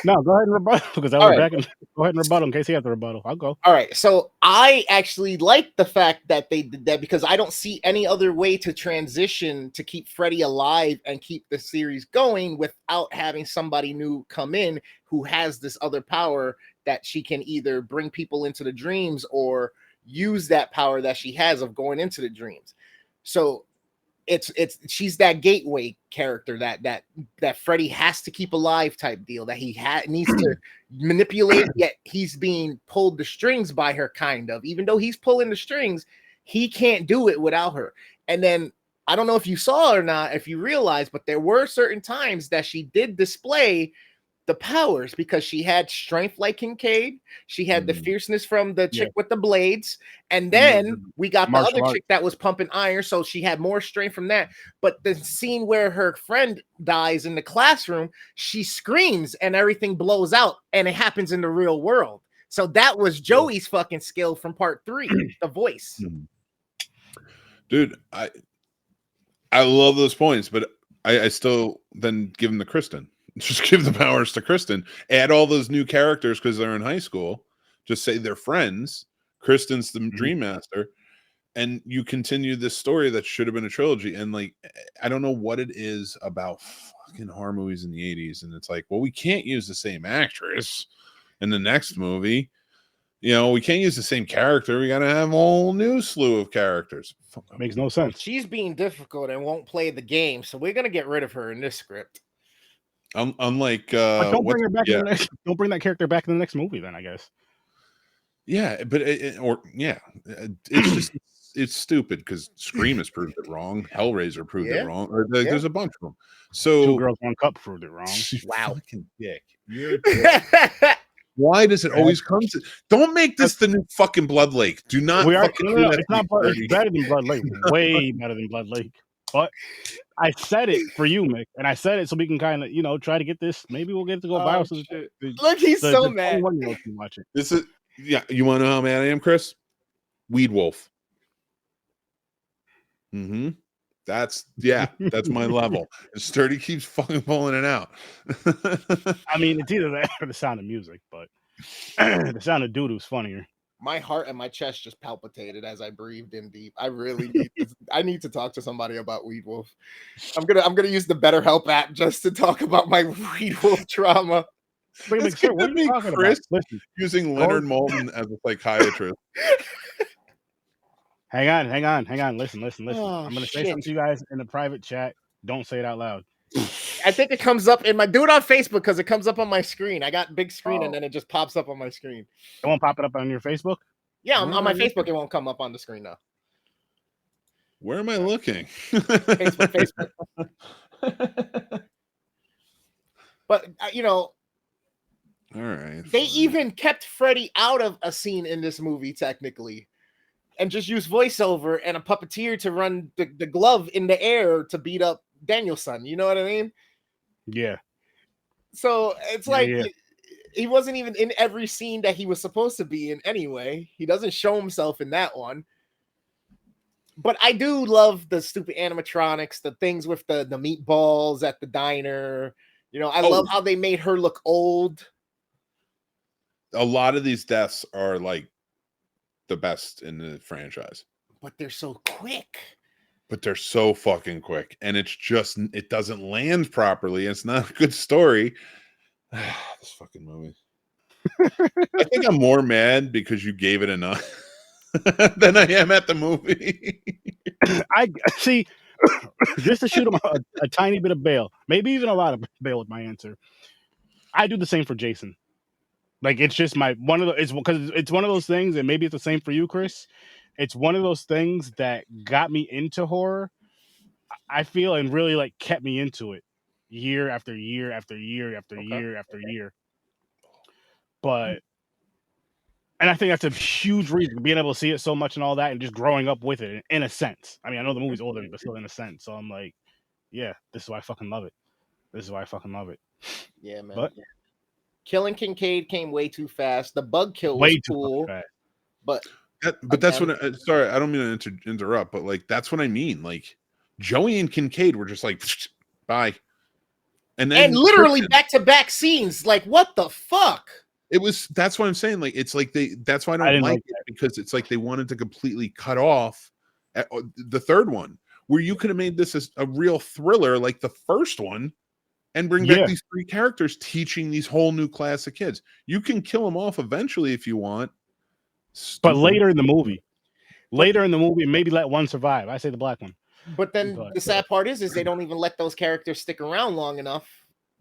No, go ahead and rebuttal because I was back and go ahead and rebuttal in case he has the rebuttal. I'll go. All right, so I actually like the fact that they did that because I don't see any other way to transition to keep Freddy alive and keep the series going without having somebody new come in who has this other power that she can either bring people into the dreams or use that power that she has of going into the dreams. So she's that gateway character that Freddy has to keep alive type deal that he needs to manipulate, yet he's being pulled the strings by her, kind of. Even though he's pulling the strings, he can't do it without her. And then I don't know if you saw or not, if you realize, but there were certain times that she did display the powers because she had strength like Kincaid. She had the fierceness from the chick with the blades. And then we got the other chick that was pumping iron. So she had more strength from that. But the scene where her friend dies in the classroom, she screams and everything blows out and it happens in the real world. So that was Joey's fucking skill from part 3, the voice. Dude, I love those points, but I still then give them to Kristen. Just give the powers to Kristen. Add all those new characters because they're in high school. Just say they're friends. Kristen's the Dream Master. And you continue this story that should have been a trilogy. And like, I don't know what it is about fucking horror movies in the 80s. And it's like, well, we can't use the same actress in the next movie. We can't use the same character. We got to have a whole new slew of characters. Makes no sense. She's being difficult and won't play the game. So we're going to get rid of her in this script. Unlike don't bring her back don't bring that character back in the next movie then, I guess. Yeah, but it's just it's stupid because Scream has proved it wrong. Hellraiser proved it wrong. Or there's a bunch of them. So 2 Girls, 1 Cup proved it wrong. Wow, fucking dick. You're a dick. Why does it always come to? Don't make this the new fucking Blood Lake. Do not. It's not. It's better than Blood Lake. Way better than Blood Lake. But I said it for you, Mick, and I said it so we can kind of, try to get this. Maybe we'll get it to go viral. So look, he's so mad. Watch it. This is You want to know how mad I am, Chris? Weed Wolf. That's my level. And Sturdy keeps fucking pulling it out. I mean, it's either that or the Sound of Music, but the Sound of Doodoo's funnier. My heart and my chest just palpitated as I breathed in deep. I really need to talk to somebody about Weed Wolf. I'm gonna use the BetterHelp app just to talk about my Weed Wolf trauma. Like, sir, what are you talking Chris about? Listen, using Leonard Maltin as a psychiatrist. hang on. Listen. Oh, I'm gonna say something to you guys in the private chat. Don't say it out loud. I think it comes up in my do it on Facebook because it comes up on my screen. I got big screen and then it just pops up on my screen. It won't pop it up on your Facebook? Yeah, on my Facebook, it won't come up on the screen now. Where am I looking? Facebook. But all right. They even kept Freddy out of a scene in this movie, technically, and just used voiceover and a puppeteer to run the glove in the air to beat up Danielson. You know what I mean? Yeah. So it's like he wasn't even in every scene that he was supposed to be in anyway. He doesn't show himself in that one. But I do love the stupid animatronics, the things with the meatballs at the diner. You know, I love how they made her look old. A lot of these deaths are like the best in the franchise. But they're so quick. But they're so fucking quick. And it's just, it doesn't land properly. It's not a good story. This fucking movie. I think I'm more mad because you gave it enough than I am at the movie. I see, just to shoot him a tiny bit of bail, maybe even a lot of bail with my answer. I do the same for Jason. Like, it's just one of those things, and maybe it's the same for you, Chris. It's one of those things that got me into horror, I feel, and really like kept me into it year after year after year after year after year. But, and I think that's a huge reason, being able to see it so much and all that, and just growing up with it in a sense. I mean, I know the movie's older, but still in a sense. So I'm like, yeah, this is why I fucking love it. Yeah, man. But killing Kincaid came way too fast. The bug kill was cool, but that's what. Sorry, I don't mean to interrupt, but like that's what I mean. Like Joey and Kincaid were just like, bye, and literally back-to-back scenes. Like, what the fuck? It was. That's what I'm saying. Like, it's like that's why I don't like it, because it's like they wanted to completely cut off the third one, where you could have made this as a real thriller like the first one. And bring back these three characters teaching these whole new class of kids. You can kill them off eventually if you want. But later in the movie, maybe let one survive. I say the black one. But then the sad part is they don't even let those characters stick around long enough.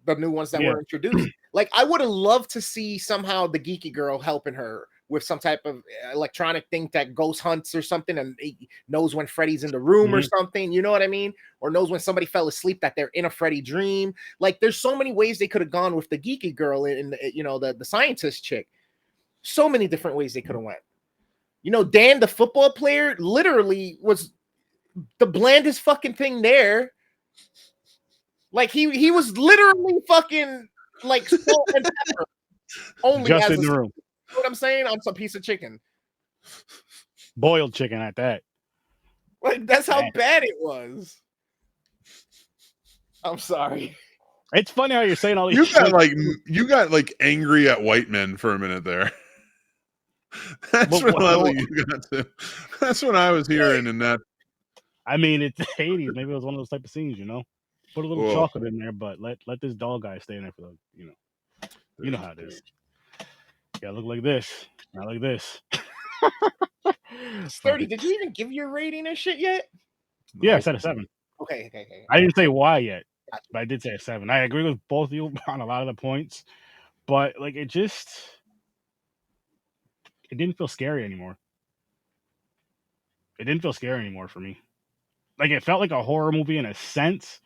The new ones that were introduced. Like, I would have loved to see somehow the geeky girl helping her with some type of electronic thing that ghost hunts or something, and he knows when Freddy's in the room or something, you know what I mean? Or knows when somebody fell asleep that they're in a Freddy dream. Like, there's so many ways they could have gone with the geeky girl and the scientist chick. So many different ways they could have went. You know, Dan, the football player, literally was the blandest fucking thing there. Like, he was literally fucking like salt and pepper only just in the room. You know what I'm saying? On some piece of chicken. Boiled chicken at that. Like, that's how bad it was. I'm sorry. It's funny how you're saying all these you got angry at white men for a minute there. That's what you got to. That's what I was hearing in that. I mean, it's the 80s. Maybe it was one of those type of scenes, you know? Put a little chocolate in there, but let this doll guy stay in there for the, you know how it is. Yeah, look like this. Not like this. Sturdy, did you even give your rating and shit yet? Yeah, I said a 7. Okay. I didn't say why yet, but I did say a 7. I agree with both of you on a lot of the points, but like it didn't feel scary anymore. It didn't feel scary anymore for me. Like, it felt like a horror movie in a sense,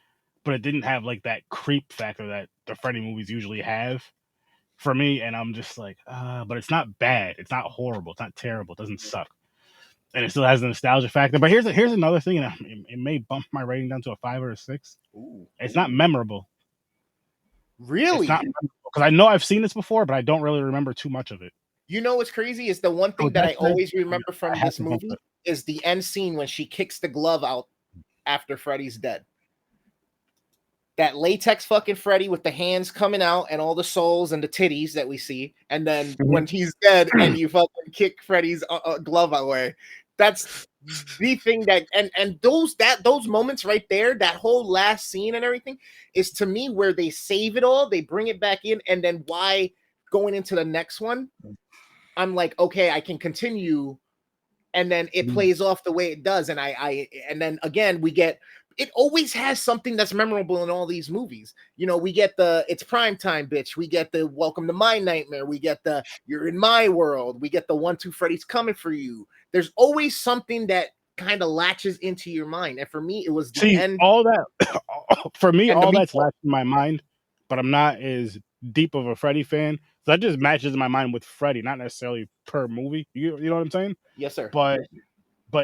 but it didn't have like that creep factor that the Freddy movies usually have for me. And I'm just like, but it's not bad. It's not horrible. It's not terrible. It doesn't suck. And it still has the nostalgia factor. But here's another thing, and it may bump my rating down to a 5 or a 6. It's not memorable. Really? It's not memorable, because I know I've seen this before, but I don't really remember too much of it. You know what's crazy is the one thing that I always remember from this movie is the end scene when she kicks the glove out after Freddy's dead. that latex fucking Freddy with the hands coming out and all the souls and the titties that we see, and then when he's dead and you fucking kick Freddy's glove away. That's the thing that and those moments right there, that whole last scene and everything, is to me where they save it all, they bring it back in, and then why going into the next one, I'm like, okay, I can continue, and then it plays off the way it does, and and then again we get. It always has something that's memorable in all these movies. You know, we get the it's prime time, bitch. We get the welcome to my nightmare. We get the you're in my world. We get the 1-2 Freddy's coming for you. There's always something that kind of latches into your mind. And for me, it was the end. All that for me, all that's latched in my mind, but I'm not as deep of a Freddy fan. So that just matches my mind with Freddy, not necessarily per movie. You know what I'm saying? Yes, sir. But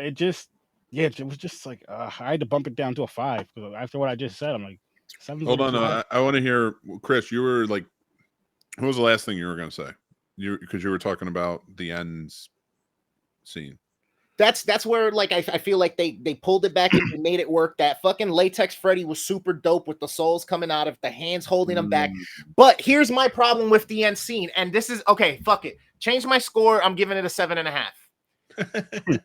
it just. Yeah, it was just like I had to bump it down to a 5 after what I just said. I'm like, 7. Hold on, I want to hear, Chris. You were like, what was the last thing you were going to say? Because you were talking about the ends scene. That's where like I feel like they pulled it back and they made it work. That fucking latex Freddy was super dope with the souls coming out of the hands holding them back. But here's my problem with the end scene, and this is okay. Fuck it, change my score. I'm giving it a 7.5.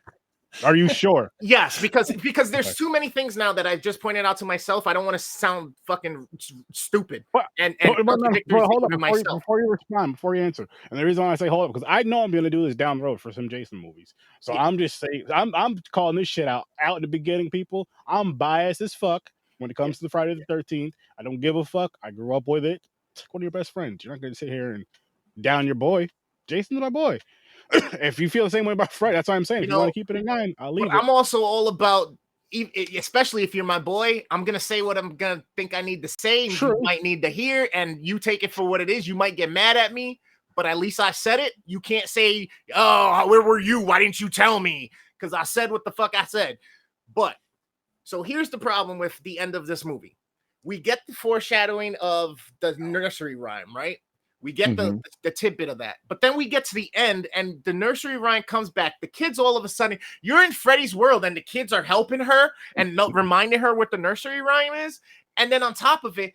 Are you sure? Yes, because there's too many things now that I've just pointed out to myself. I don't want to sound fucking stupid. And hold on, before you respond, before you answer. And the reason why I say hold up, because I know I'm going to do this down the road for some Jason movies. So I'm just saying, I'm calling this shit out in the beginning, people. I'm biased as fuck when it comes to the Friday the 13th. I don't give a fuck. I grew up with it. It's like one of your best friends. You're not going to sit here and down your boy. Jason's my boy. If you feel the same way about Fred, that's what I'm saying. If you want to keep it in 9, I'll leave it. I'm also all about, especially if you're my boy, I'm going to say what I'm going to think I need to say. And you might need to hear, and you take it for what it is. You might get mad at me, but at least I said it. You can't say, oh, where were you? Why didn't you tell me? Because I said what the fuck I said. But, so here's the problem with the end of this movie. We get the foreshadowing of the nursery rhyme, right? We get the tidbit of that. But then we get to the end and the nursery rhyme comes back. The kids all of a sudden, you're in Freddy's world and the kids are helping her and reminding her what the nursery rhyme is. And then on top of it,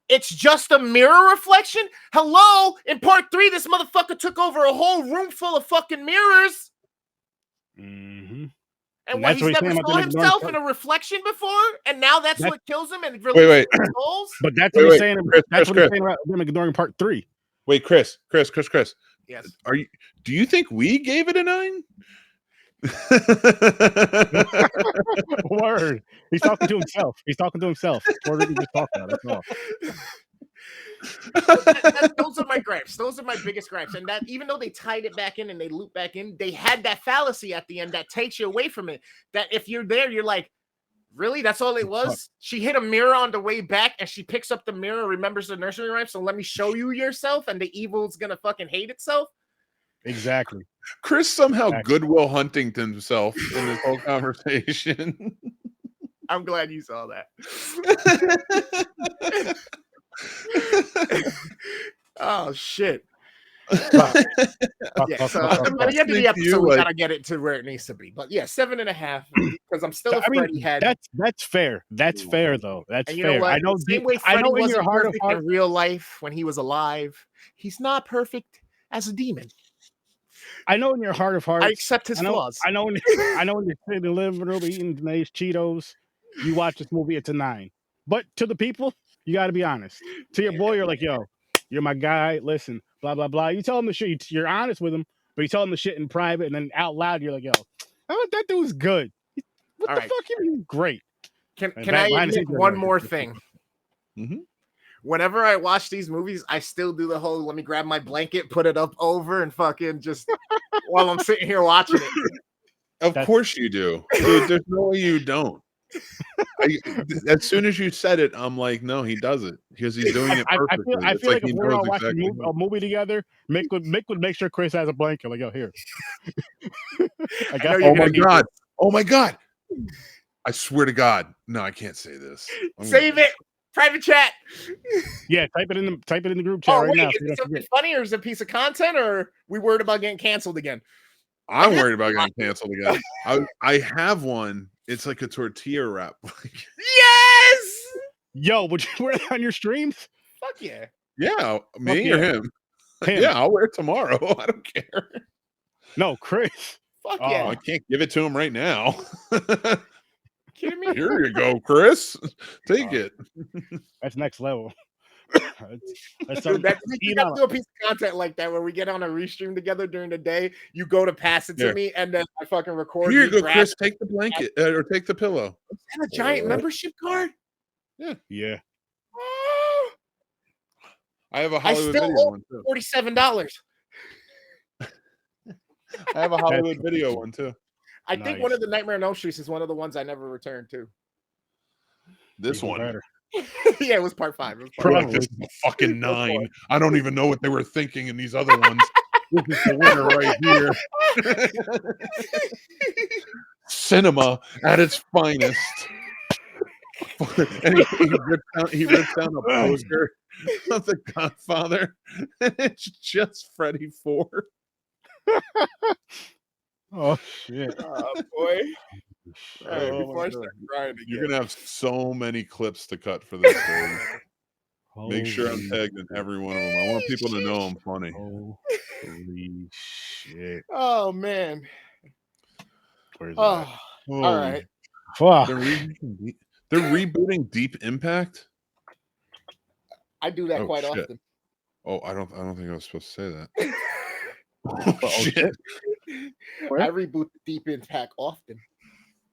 it's just a mirror reflection. Hello, in part 3, this motherfucker took over a whole room full of fucking mirrors. And what, he's never saw himself in a reflection before, and now that's what kills him and releases his souls? But that's what he's saying. That's what he's saying about them ignoring part 3. Wait, Chris. Yes. Do you think we gave it a 9? Word. He's talking to himself. Word he just talked about. That's all. Those are my gripes. Those are my biggest gripes. And that even though they tied it back in and they loop back in, they had that fallacy at the end that takes you away from it. That if you're there, you're like, really? That's all it was? She hit a mirror on the way back and she picks up the mirror, remembers the nursery rhyme. So let me show you yourself, and the evil's gonna fucking hate itself. Exactly. Chris somehow Goodwill Hunting himself in this whole conversation. I'm glad you saw that. Oh shit. By the end of the episode, we gotta get it to where it needs to be. But yeah, 7.5 because I'm still Freddy head. That's fair. That's fair though. That's fair. Know I know. Same way Freddy wasn't perfect in real life when he was alive. He's not perfect as a demon. I know in your heart of hearts. I accept his flaws. I know when you're sitting in the living room eating nice Cheetos, you watch this movie, it's a 9. But to the people, you got to be honest. To your boy, you're like, yo, you're my guy. Listen, blah, blah, blah. You tell him the shit. You're honest with him, but you tell him the shit in private, and then out loud, you're like, yo, that dude's good. What the fuck you mean great? Can I admit one more thing? Whenever I watch these movies, I still do the whole, let me grab my blanket, put it up over, and fucking just while I'm sitting here watching it. Of course you do. Dude, there's no way you don't. As soon as you said it, I'm like, no, he does it because he's doing it perfectly. I feel like if we're all watching a movie together, Mick would make sure Chris has a blanket. Like, yo, here. Oh my god! I swear to God, no, I can't say this. Save it. Private chat. Yeah, type it in the group chat right now. Is it something funny, or is it a piece of content, or we worried about getting canceled again? I'm worried about getting canceled again. I have one. It's like a tortilla wrap. Yes. Yo, would you wear that on your streams? Fuck yeah. Yeah, me Fuck or yeah. him? Him. Yeah, I'll wear it tomorrow. I don't care. No, Chris. Fuck Oh, yeah. I can't give it to him right now. Kidding me? Here you go, Chris. Take it. That's next level. That's Dude, something. we got to do a piece of content like that where we get on a restream together during the day. You go to pass it to Here. me, and then I fucking record. Here you me go, Chris. Take the blanket or take the pillow. Is that a giant membership card? Yeah. Oh, I have a I Hollywood still video owe one too. $47. I have a Hollywood video one too. I think one Nice. of the Nightmare on Elm Street is one of the ones I never returned to. This Even one. better. Yeah, it was part 5. It was You're part like, Probably. this is a fucking 9. I don't even know what they were thinking in these other ones. This is the winner right here. Cinema at its finest. And he rips down a poster of The Godfather, and it's just Freddy 4. Oh shit. Oh boy. All right, Oh, before my I God. start crying again. You're gonna have so many clips to cut for this story. Make sure I'm Holy tagged in every one of them. I want people to know I'm funny. Holy shit. Oh man. Where's Oh, that? all right. Fuck. They're rebooting Deep Impact. I do that Oh, quite shit. often. Oh, I don't think I was supposed to say that. Oh, Shit. I reboot the Deep Impact often.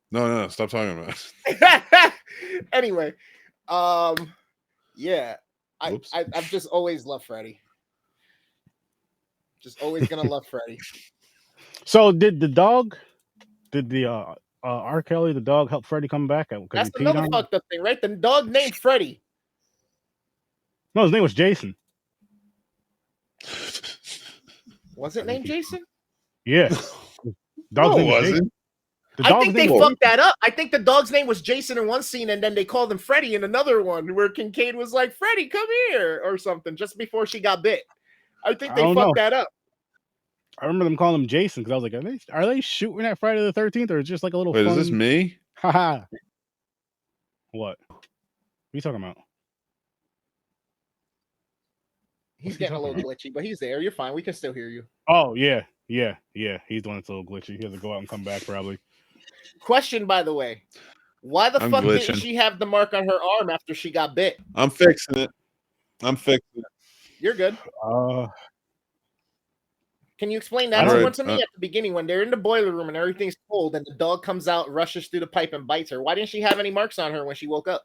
No, stop talking about it. Anyway, yeah, Whoops. I've just always loved Freddy. Just always gonna love Freddy. So did the R. Kelly, the dog, help Freddy come back? Because That's he peed another on him? fucked up thing, right? The dog named Freddy. No, his name was Jason. Was it named Jason? Yeah. No, Dog's it name was Jason. wasn't. The I dog's think they name was fucked that up. I think the dog's name was Jason in one scene, and then they called him Freddy in another one, where Kincaid was like, "Freddy, come here," or something, just before she got bit. I think I they don't fucked know. that up. I remember them calling him Jason because I was like, are they shooting at Friday the 13th, or is it just like a little Wait, fun? is this me? Haha. What? What are you talking about? He's What's he getting a talking little glitchy, but he's there. You're fine. We can still hear you. Oh, yeah. He's the one that's a little glitchy. He has to go out and come back probably. Question, by the way. Why the I'm fuck glitching. didn't she have the mark on her arm after she got bit? I'm fixing it. You're good. Can you explain that Alright, one to me at the beginning when they're in the boiler room and everything's cold and the dog comes out, rushes through the pipe and bites her? Why didn't she have any marks on her when she woke up?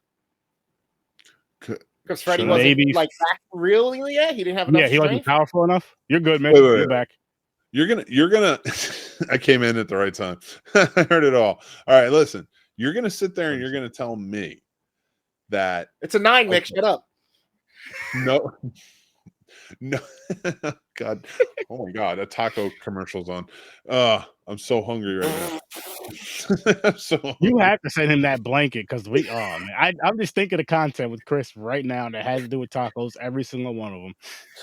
Because Freddy Should wasn't Maybe- like back really yet. He didn't have enough Yeah, he wasn't strength. powerful enough. You're good, man. Wait, You're wait. back. You're gonna I came in at the right time. I heard it all. All right, listen. You're gonna sit there and you're gonna tell me that It's a 9, Mick. Shut up. no God, oh my God, a taco commercial's on. I'm so hungry right now. I'm so You hungry. have to send him that blanket because man, I'm just thinking of content with Chris right now that has to do with tacos, every single one of them.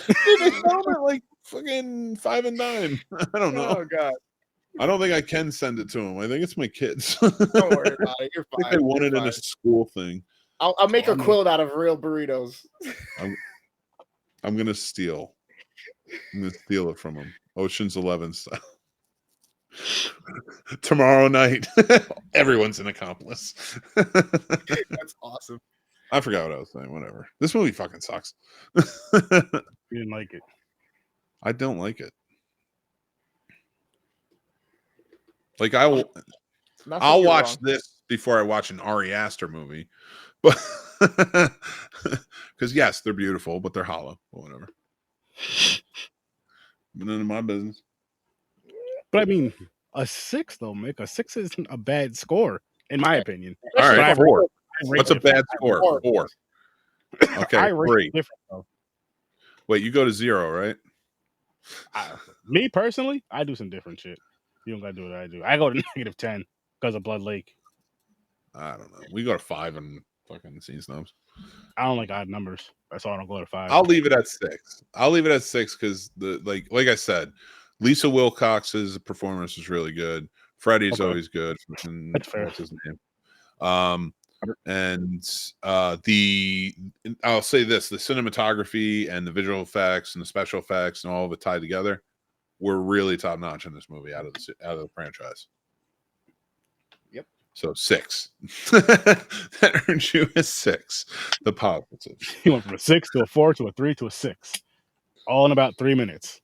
Dude, they sell them at like fucking 5 and dime. I don't know. Oh God. I don't think I can send it to them. I think it's my kids. Don't worry about it. You're I think fine. they want You're it in fine. a school thing. I'll make a I'm- quilt out of real burritos. I'm gonna steal. I'm gonna steal it from them. Ocean's 11 style. Tomorrow night, everyone's an accomplice. That's awesome. I forgot what I was saying. Whatever. This movie fucking sucks. You didn't like it. I don't like it. Like I'll Not that I'll you're watch wrong. this before I watch an Ari Aster movie, but because yes, they're beautiful, but they're hollow. But whatever. But none of my business. But I mean, a 6 though, Mick. A 6 isn't a bad score, in my opinion. All Especially right, for 4. I rate What's a different. bad score? Four. 4. Okay, I rate 3. different though. Wait, you go to 0, right? Me personally, I do some different shit. You don't gotta do what I do. I go to -10 because of Blood Lake. I don't know. We go to 5 and fucking Scene Snubs. I don't like odd numbers. That's why I don't go to 5. I'll leave it at 6. I'll leave it at 6 because the like I said, Lisa Wilcox's performance was really good. Freddie's Okay. always good. Fucking- That's fair. What's his name? And I'll say this: the cinematography and the visual effects and the special effects and all of it tied together were really top notch in this movie out of the franchise. Yep. So 6. That earned you a 6. The positive. He went from a 6 to a 4 to a 3 to a 6, all in about 3 minutes.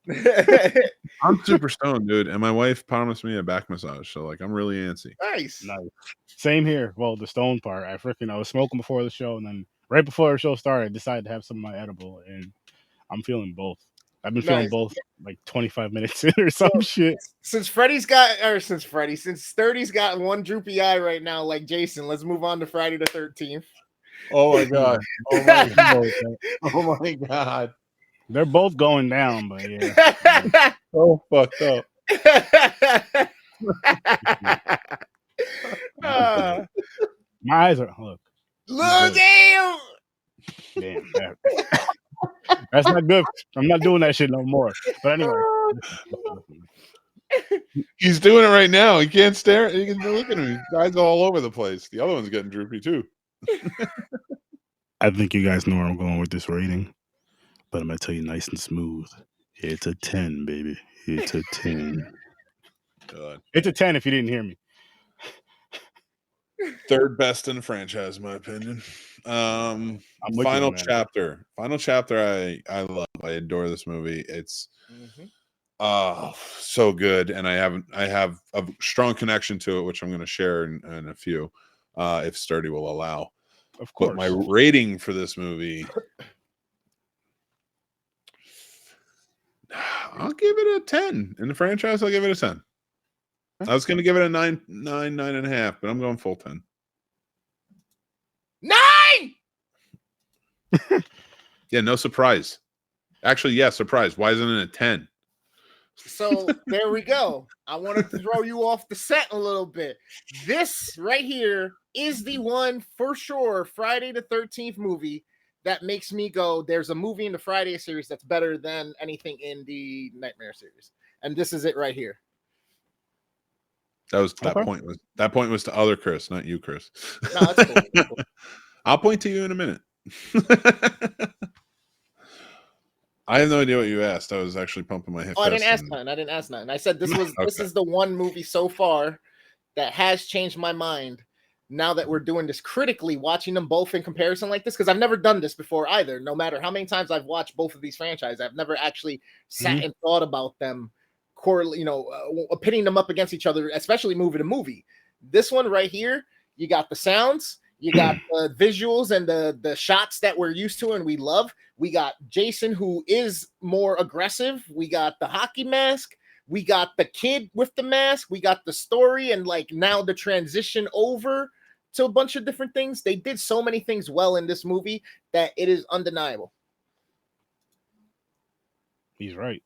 I'm super stoned, dude, and my wife promised me a back massage, so like I'm really antsy. Nice. Same here. Well, the stone part, I was smoking before the show, and then right before the show started, I decided to have some of my edible, and I'm feeling both. I've been feeling both like 25 minutes in or some shit. Since Sturdy's got one droopy eye right now, like Jason, let's move on to Friday the 13th. Oh my god. Oh my god. Oh my god. They're both going down, but yeah. So fucked up. My eyes are look. Damn. That's not good. I'm not doing that shit no more. But anyway. He's doing it right now. He can't stare. He can look at him. His eyes all over the place. The other one's getting droopy too. I think you guys know where I'm going with this rating, but I'm gonna tell you nice and smooth. It's a 10, baby. It's a 10. God. It's a 10 if you didn't hear me. Third best in the franchise, in my opinion. Final chapter. I love. I adore this movie. It's so good, and I have a strong connection to it, which I'm going to share in a few, if Sturdy will allow. Of course. But my rating for this movie, I'll give it a 10. In the franchise, I'll give it a 10. I was going to give it a 9.5, but I'm going full 10. 9. Yeah, no surprise. Actually, yeah, surprise. Why isn't it a 10? So there we go. I wanted to throw you off the set a little bit. This right here is the one for sure Friday the 13th movie that makes me go, there's a movie in the Friday series that's better than anything in the Nightmare series. And this is it right here. That point was to other Chris, not you, Chris. No, that's cool. That's cool. I'll point to you in a minute. I have no idea what you asked. I was actually pumping my head. I didn't ask nothing. I said this is the one movie so far that has changed my mind. Now that we're doing this critically, watching them both in comparison like this, because I've never done this before either. No matter how many times I've watched both of these franchises, I've never actually sat and thought about them, pitting them up against each other, especially movie to movie. This one right here, you got the sounds, you got the visuals and the shots that we're used to and we love. We got Jason, who is more aggressive. We got the hockey mask. We got the kid with the mask. We got the story and like now the transition over to a bunch of different things. They did so many things well in this movie that it is undeniable. He's right.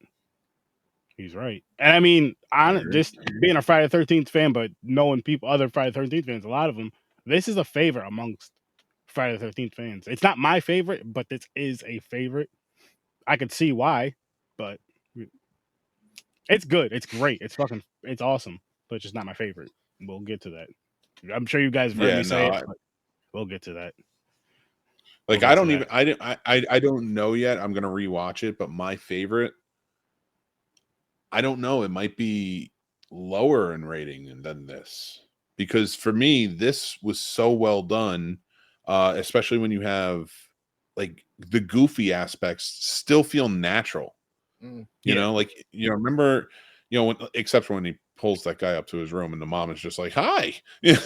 And I mean, just being a Friday the 13th fan, but knowing other Friday the 13th fans, a lot of them, this is a favorite amongst Friday the 13th fans. It's not my favorite, but this is a favorite. I could see why, but it's good. It's great. It's awesome, but it's just not my favorite. We'll get to that. I'm sure you guys heard me say it. But we'll get to that. Like I don't know yet. I'm gonna rewatch it, but my favorite, I don't know. It might be lower in rating than this because for me, this was so well done, especially when you have like the goofy aspects still feel natural. You know, like remember, except for when he pulls that guy up to his room and the mom is just like, "Hi,"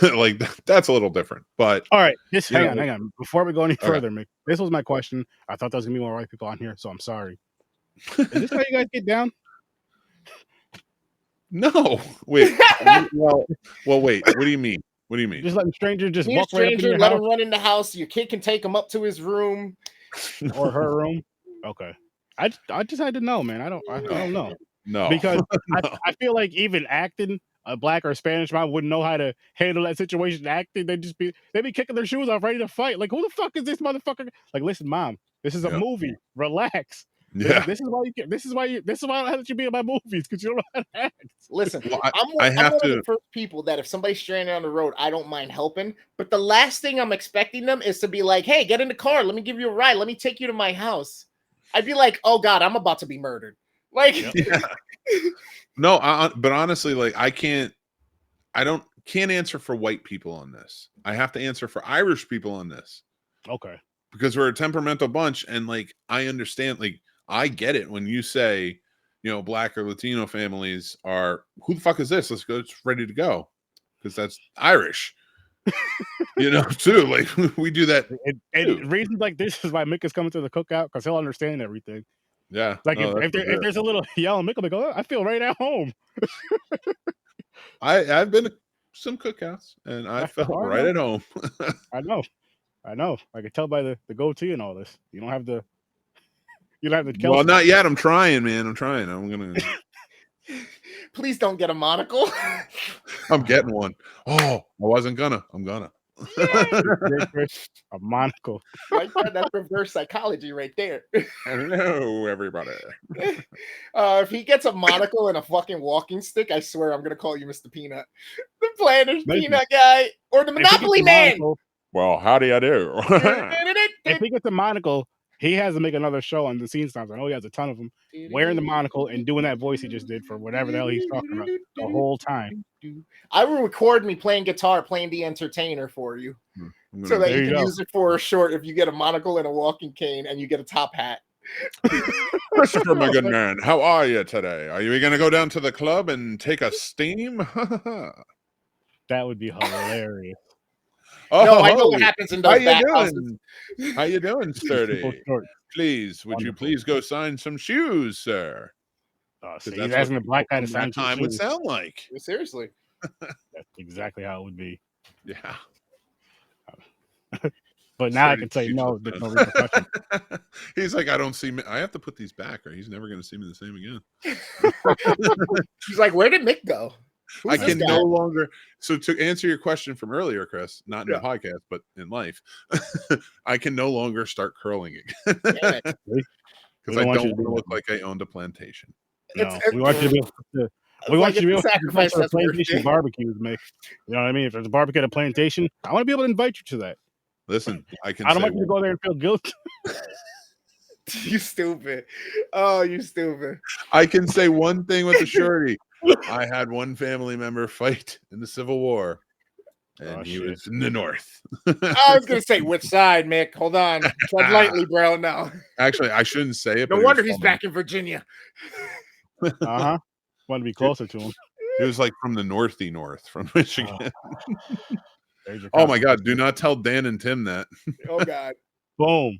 like that's a little different. But all right, hang on. Before we go any further, Mick, this was my question. I thought there was gonna be more white people on here, so I'm sorry. Is this how you guys get down? No, wait. well, wait. What do you mean? Just letting strangers just walk right up in your house? Let him run in the house. Your kid can take him up to his room or her room. Okay. I just had to know, man. I don't know. No, because I feel like even acting a black or Spanish mom wouldn't know how to handle that situation. Acting, they'd be kicking their shoes off, ready to fight. Like, who the fuck is this motherfucker? Like, listen, mom, this is a movie. Relax. Yeah. This is why you. This is why I let you be in my movies because you don't know how to act. Listen, Well, I'm I have one to. of the first people that if somebody's stranded on the road, I don't mind helping. But the last thing I'm expecting them is to be like, "Hey, get in the car. Let me give you a ride. Let me take you to my house." I'd be like, "Oh God, I'm about to be murdered." Like, Yeah. No, but honestly, like I can't answer for white people on this. I have to answer for Irish people on this Okay. because we're a temperamental bunch, and like I understand, like I get it when you say, Black or Latino families are who the fuck is this? Let's go, it's ready to go because that's Irish, too. Like we do that. And reasons like this is why Mick is coming to the cookout because he'll understand everything. Yeah, Like if there's a little yelling, Mick will be like, "Oh, I feel right at home." I've been to some cookouts and I felt right at home. I know. I can tell by the goatee and all this. You don't have the. Well, not yet. I'm trying, man. I'm trying. I'm gonna. Please don't get a monocle. I'm getting one. Oh, I wasn't gonna. I'm gonna. A monocle. Like that's reverse psychology right there. Hello, everybody. If he gets a monocle and a fucking walking stick, I swear I'm gonna call you Mr. Peanut, the Planters Peanut guy, or the Monopoly Man. Well, how do you do? If he gets a monocle, he has to make another show on the Scene Snobs. I know he has a ton of them. Wearing the monocle and doing that voice he just did for whatever the hell he's talking about the whole time. I will record me playing guitar, playing the entertainer for you, so that you can use it for a short. If you get a monocle and a walking cane, and you get a top hat. Christopher, my good man, how are you today? Are you going to go down to the club and take a steam? That would be hilarious. No, I know what happens in those bathhouses. How you doing, Sturdy? Please, would you please go sign some shoes, sir? He's asking the black guy to sign that time would sound like. Seriously. That's exactly how it would be. Yeah. But now I can say no. There's no repercussion. He's like, I don't see me. I have to put these back, or he's never going to see me the same again. He's like, where did Mick go? I can no longer. So to answer your question from earlier, Chris, not in the podcast, but in life, I can no longer start curling again because I don't want to look like I owned a plantation. No, we want you to be able to. We want you to be able to sacrifice a plantation barbecues, Mick. You know what I mean? If there's a barbecue at a plantation, I want to be able to invite you to that. Listen, I don't want you to go there and feel guilty. You stupid. Oh, you stupid. I can say one thing with the surety. I had one family member fight in the Civil War, and he was in the North. I was going to say, which side, Mick? Hold on. Tread lightly, bro. No. Actually, I shouldn't say it. No wonder he's back in Virginia. Want to be closer to him. It was like from the northy north, from Michigan. Oh my God! Do not tell Dan and Tim that. Oh God! Boom!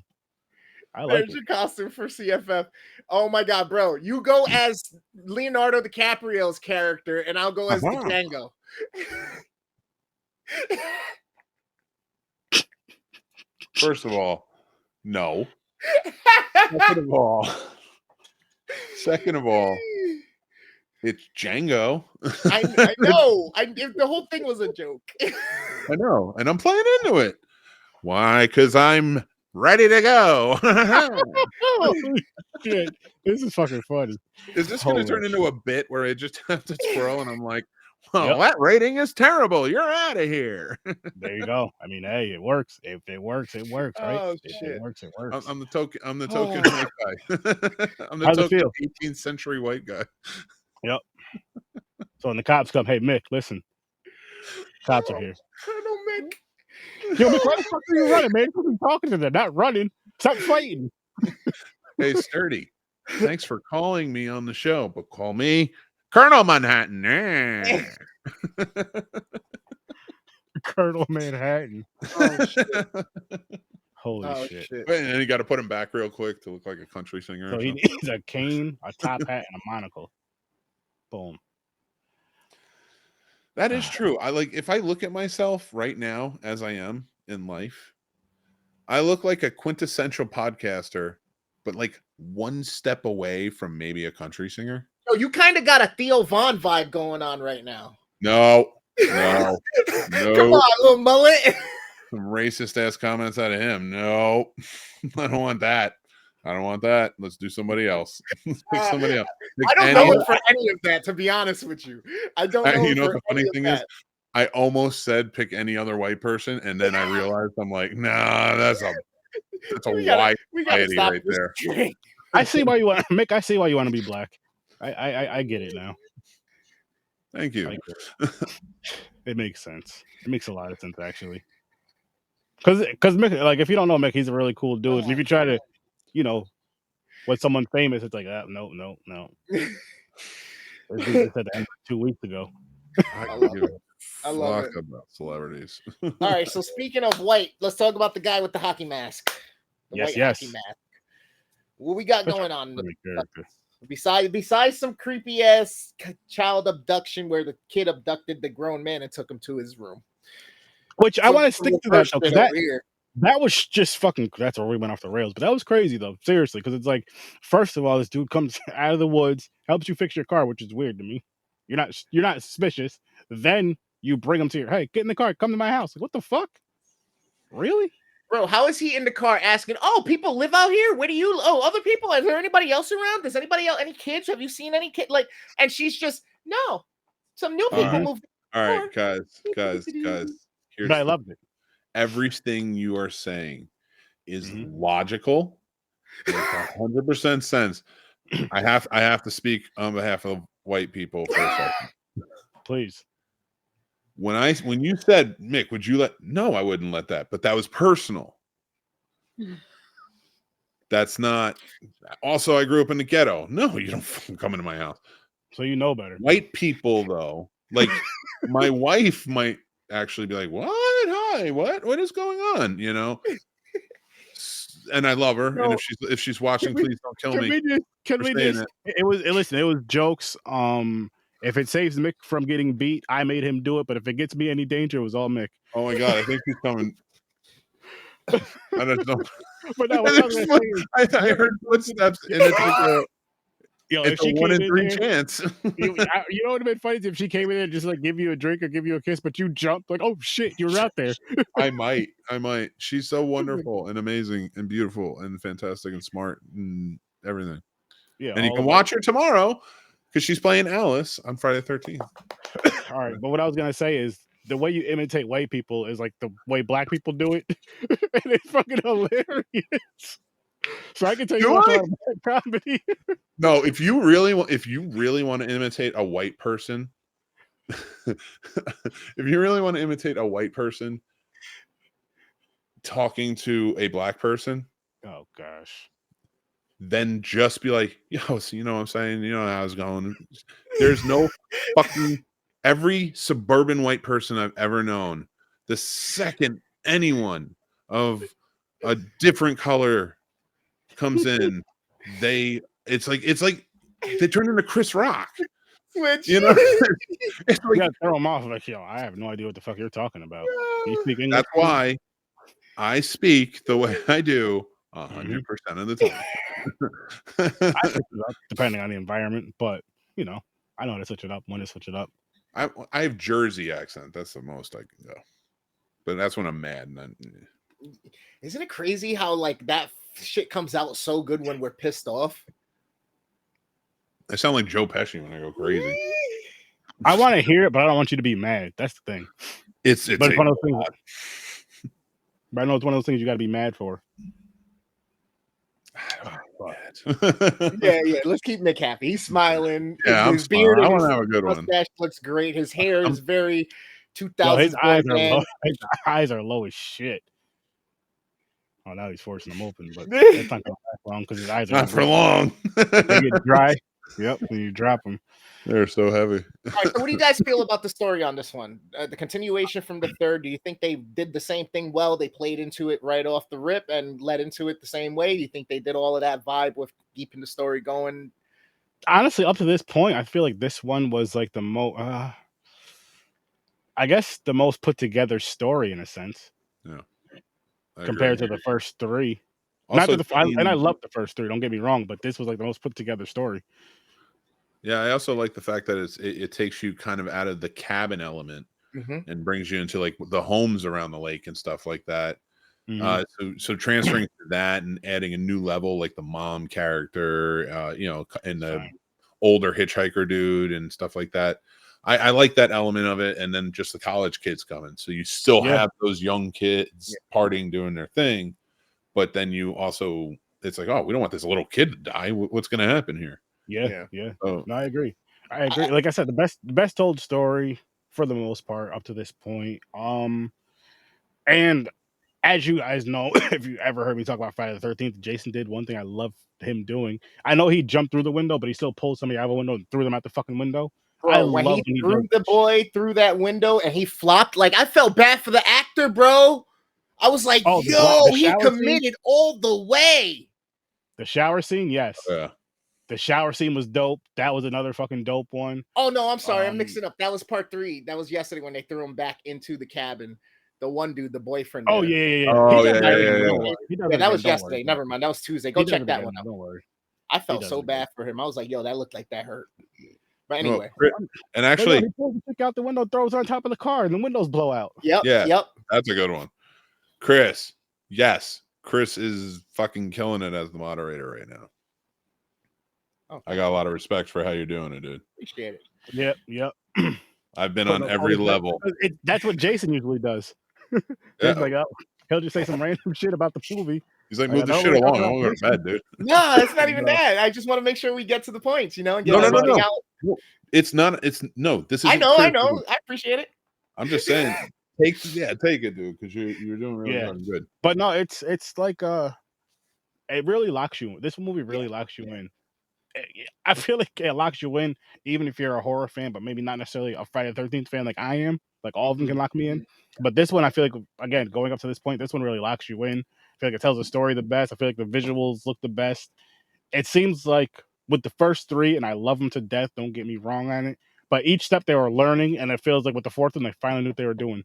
There's your costume for CFF. Oh my God, bro! You go as Leonardo DiCaprio's character, and I'll go as Django. First of all, no. Second of all, it's Django. I know. The whole thing was a joke. I know, and I'm playing into it. Why? Because I'm ready to go. Shit. This is fucking funny. Is this going to turn into a bit where I just have to twirl and I'm like, well, that rating is terrible. You're out of here. There you go. I mean, hey, it works. If it works, it works, right? Oh, if shit. it works, it works. I'm the token white guy. I'm the token 18th century white guy. Yep. So when the cops come, hey, Mick, listen. Cops are here. Colonel Mick. Yo, Mick, why the fuck are you running, man? You're talking to them, not running. Stop fighting. Hey, Sturdy, thanks for calling me on the show, but call me Colonel Manhattan. Colonel Manhattan. Oh, shit. Holy shit. And then you got to put him back real quick to look like a country singer. So he needs a cane, a top hat, and a monocle. Boom. That is true. If I look at myself right now as I am in life, I look like a quintessential podcaster, but like one step away from maybe a country singer. Oh, you kind of got a Theo Von vibe going on right now. No. Come on, little mullet. Some racist ass comments out of him. No, I don't want that. I don't want that. Let's do somebody else. Let's pick somebody else. Pick I don't any know of- it for any of that, to be honest with you. I don't know. You it know for the funny any of thing that. is, I almost said pick any other white person, and then I realized I'm like, nah, that's a we gotta variety stop right this there. train. I see why you want Mick. I see why you want to be black. I get it now. Thank you. I get it. It makes sense. It makes a lot of sense actually. Because Mick, like if you don't know Mick, he's a really cool dude. And if you try to, with someone famous, it's like no. This dude said that 2 weeks ago. I love give it. I a love fuck it. about celebrities. All right, so speaking of white, let's talk about the guy with the hockey mask. The Yes, white yes. hockey mask. What we got That's going on? Great character. Besides some creepy ass child abduction where the kid abducted the grown man and took him to his room. Which I want to stick to that though, because that was just fucking. That's where we went off the rails. But that was crazy though, seriously, because it's like, first of all, this dude comes out of the woods, helps you fix your car, which is weird to me. You're not suspicious. Then you bring him to your, hey, get in the car, come to my house. Like, what the fuck? Really? Bro, how is he in the car asking, oh, people live out here? Where do you, other people? Is there anybody else around? Does anybody else, any kids? Have you seen any kid? Like, and she's just, no. Some new people moved. All right, guys. Here's But I loved it. Everything you are saying is Mhm. logical. Makes 100% sense. I have to speak on behalf of white people for a second. Please. When you said, Mick, would you let? No, I wouldn't let that. But that was personal. That's not. Also, I grew up in the ghetto. No, you don't fucking come into my house. So you know better. White people, though, like my wife might actually be like, "What? Hi, what is going on?" And I love her. No. And if she's watching, please don't kill me. It was jokes. If it saves Mick from getting beat, I made him do it. But if it gets me any danger, it was all Mick. Oh my god, I think he's coming. I don't know. But no, what I was gonna say is, I heard footsteps, and it's like if she a 1 came in 3 there, chance. you know what would have been funny is if she came in there and just like give you a drink or give you a kiss, but you jumped like, oh shit, you were out there. I might. She's so wonderful and amazing and beautiful and fantastic and smart and everything. Yeah, and you can watch her tomorrow because she's playing Alice on Friday the 13th. All right, but what I was gonna say is the way you imitate white people is like the way black people do it, and it's fucking hilarious. So I can tell you watch a lot of black comedy. No, if you really want to imitate a white person, talking to a black person, oh gosh, then just be like, yo, so you know what I'm saying? You know how it's going. There's no fucking every suburban white person I've ever known, the second anyone of a different color comes in, it's like they turn into Chris Rock. Which, it's like, you gotta throw them off. Like, yo, I have no idea what the fuck you're talking about. You speak English? That's why I speak the way I do 100% of the time. Depending on the environment, but I know how to switch it up when to switch it up. I have Jersey accent. That's the most I can go. But that's when I'm mad. And then, isn't it crazy how like that shit comes out so good when we're pissed off? I sound like Joe Pesci when I go crazy. I want to hear it, but I don't want you to be mad. That's the thing. It's one of those things. But I know it's one of those things you got to be mad for. Yeah. Let's keep Nick happy. He's smiling. Yeah, his beard. I want to have a good one. Mustache looks great. His hair is very 2000s. Yo, his eyes are low as shit. Oh, now he's forcing them open, but it's not gonna last long because his eyes are not for long. They get dry. Yep, when you drop them, they're so heavy. All right, so what do you guys feel about the story on this one? The continuation from the third. Do you think they did the same thing well? They played into it right off the rip and led into it the same way. Do you think they did all of that vibe with keeping the story going? Honestly, up to this point, I feel like this one was like the most. I guess the most put together story in a sense. Yeah. Compared to the first three. Also, and I love the first three, don't get me wrong, but this was like the most put together story. Yeah, I also like the fact that it takes you kind of out of the cabin element and brings you into like the homes around the lake and stuff like that. So transferring to that and adding a new level like the mom character, and the older hitchhiker dude and stuff like that. I like that element of it, and then just the college kids coming. So you still have those young kids partying, doing their thing, but then you also, it's like, oh, we don't want this little kid to die. What's going to happen here? Yeah. No, I agree. Like I said, the best told story for the most part up to this point. And as you guys know, if you ever heard me talk about Friday the 13th, Jason did one thing I love him doing. I know he jumped through the window, but he still pulled somebody out of a window and threw them out the fucking window. Bro, when he threw the boy through that window and he flopped, like, I felt bad for the actor, bro. I was like, he committed all the way. The shower scene, yes. Yeah. The shower scene was dope. That was another fucking dope one. Oh, no, I'm sorry. I'm mixing up. That was part 3. That was yesterday when they threw him back into the cabin. The one dude, the boyfriend. Oh, yeah. Oh, yeah. That was yesterday. Never mind. That was Tuesday. Go check that one out. Don't worry. I felt so bad for him. I was like, yo, that looked like that hurt. But anyway. And actually, he pulls the chick out the window, throws her on top of the car, and the windows blow out. Yep. That's a good one. Chris. Yes. Chris is fucking killing it as the moderator right now. Okay. I got a lot of respect for how you're doing it, dude. Appreciate it. Yep. I've been on every level. That's what Jason usually does. He's like, he'll just say some random shit about the movie. He's like, move the shit along. I won't go to bed, dude. No, it's not even that. I just want to make sure we get to the points, And get no. Out. It's not. This is. I know. I appreciate it. I'm just saying. Take it, dude, because you're doing really good. But no, it's like it really locks you. This movie really locks you in. I feel like it locks you in, even if you're a horror fan, but maybe not necessarily a Friday the 13th fan like I am. Like all of them can lock me in. But this one, I feel like, again, going up to this point, this one really locks you in. I feel like it tells the story the best. I feel like the visuals look the best. It seems like with the first 3, and I love them to death, don't get me wrong on it, but each step they were learning, and it feels like with the 4th one, they finally knew what they were doing.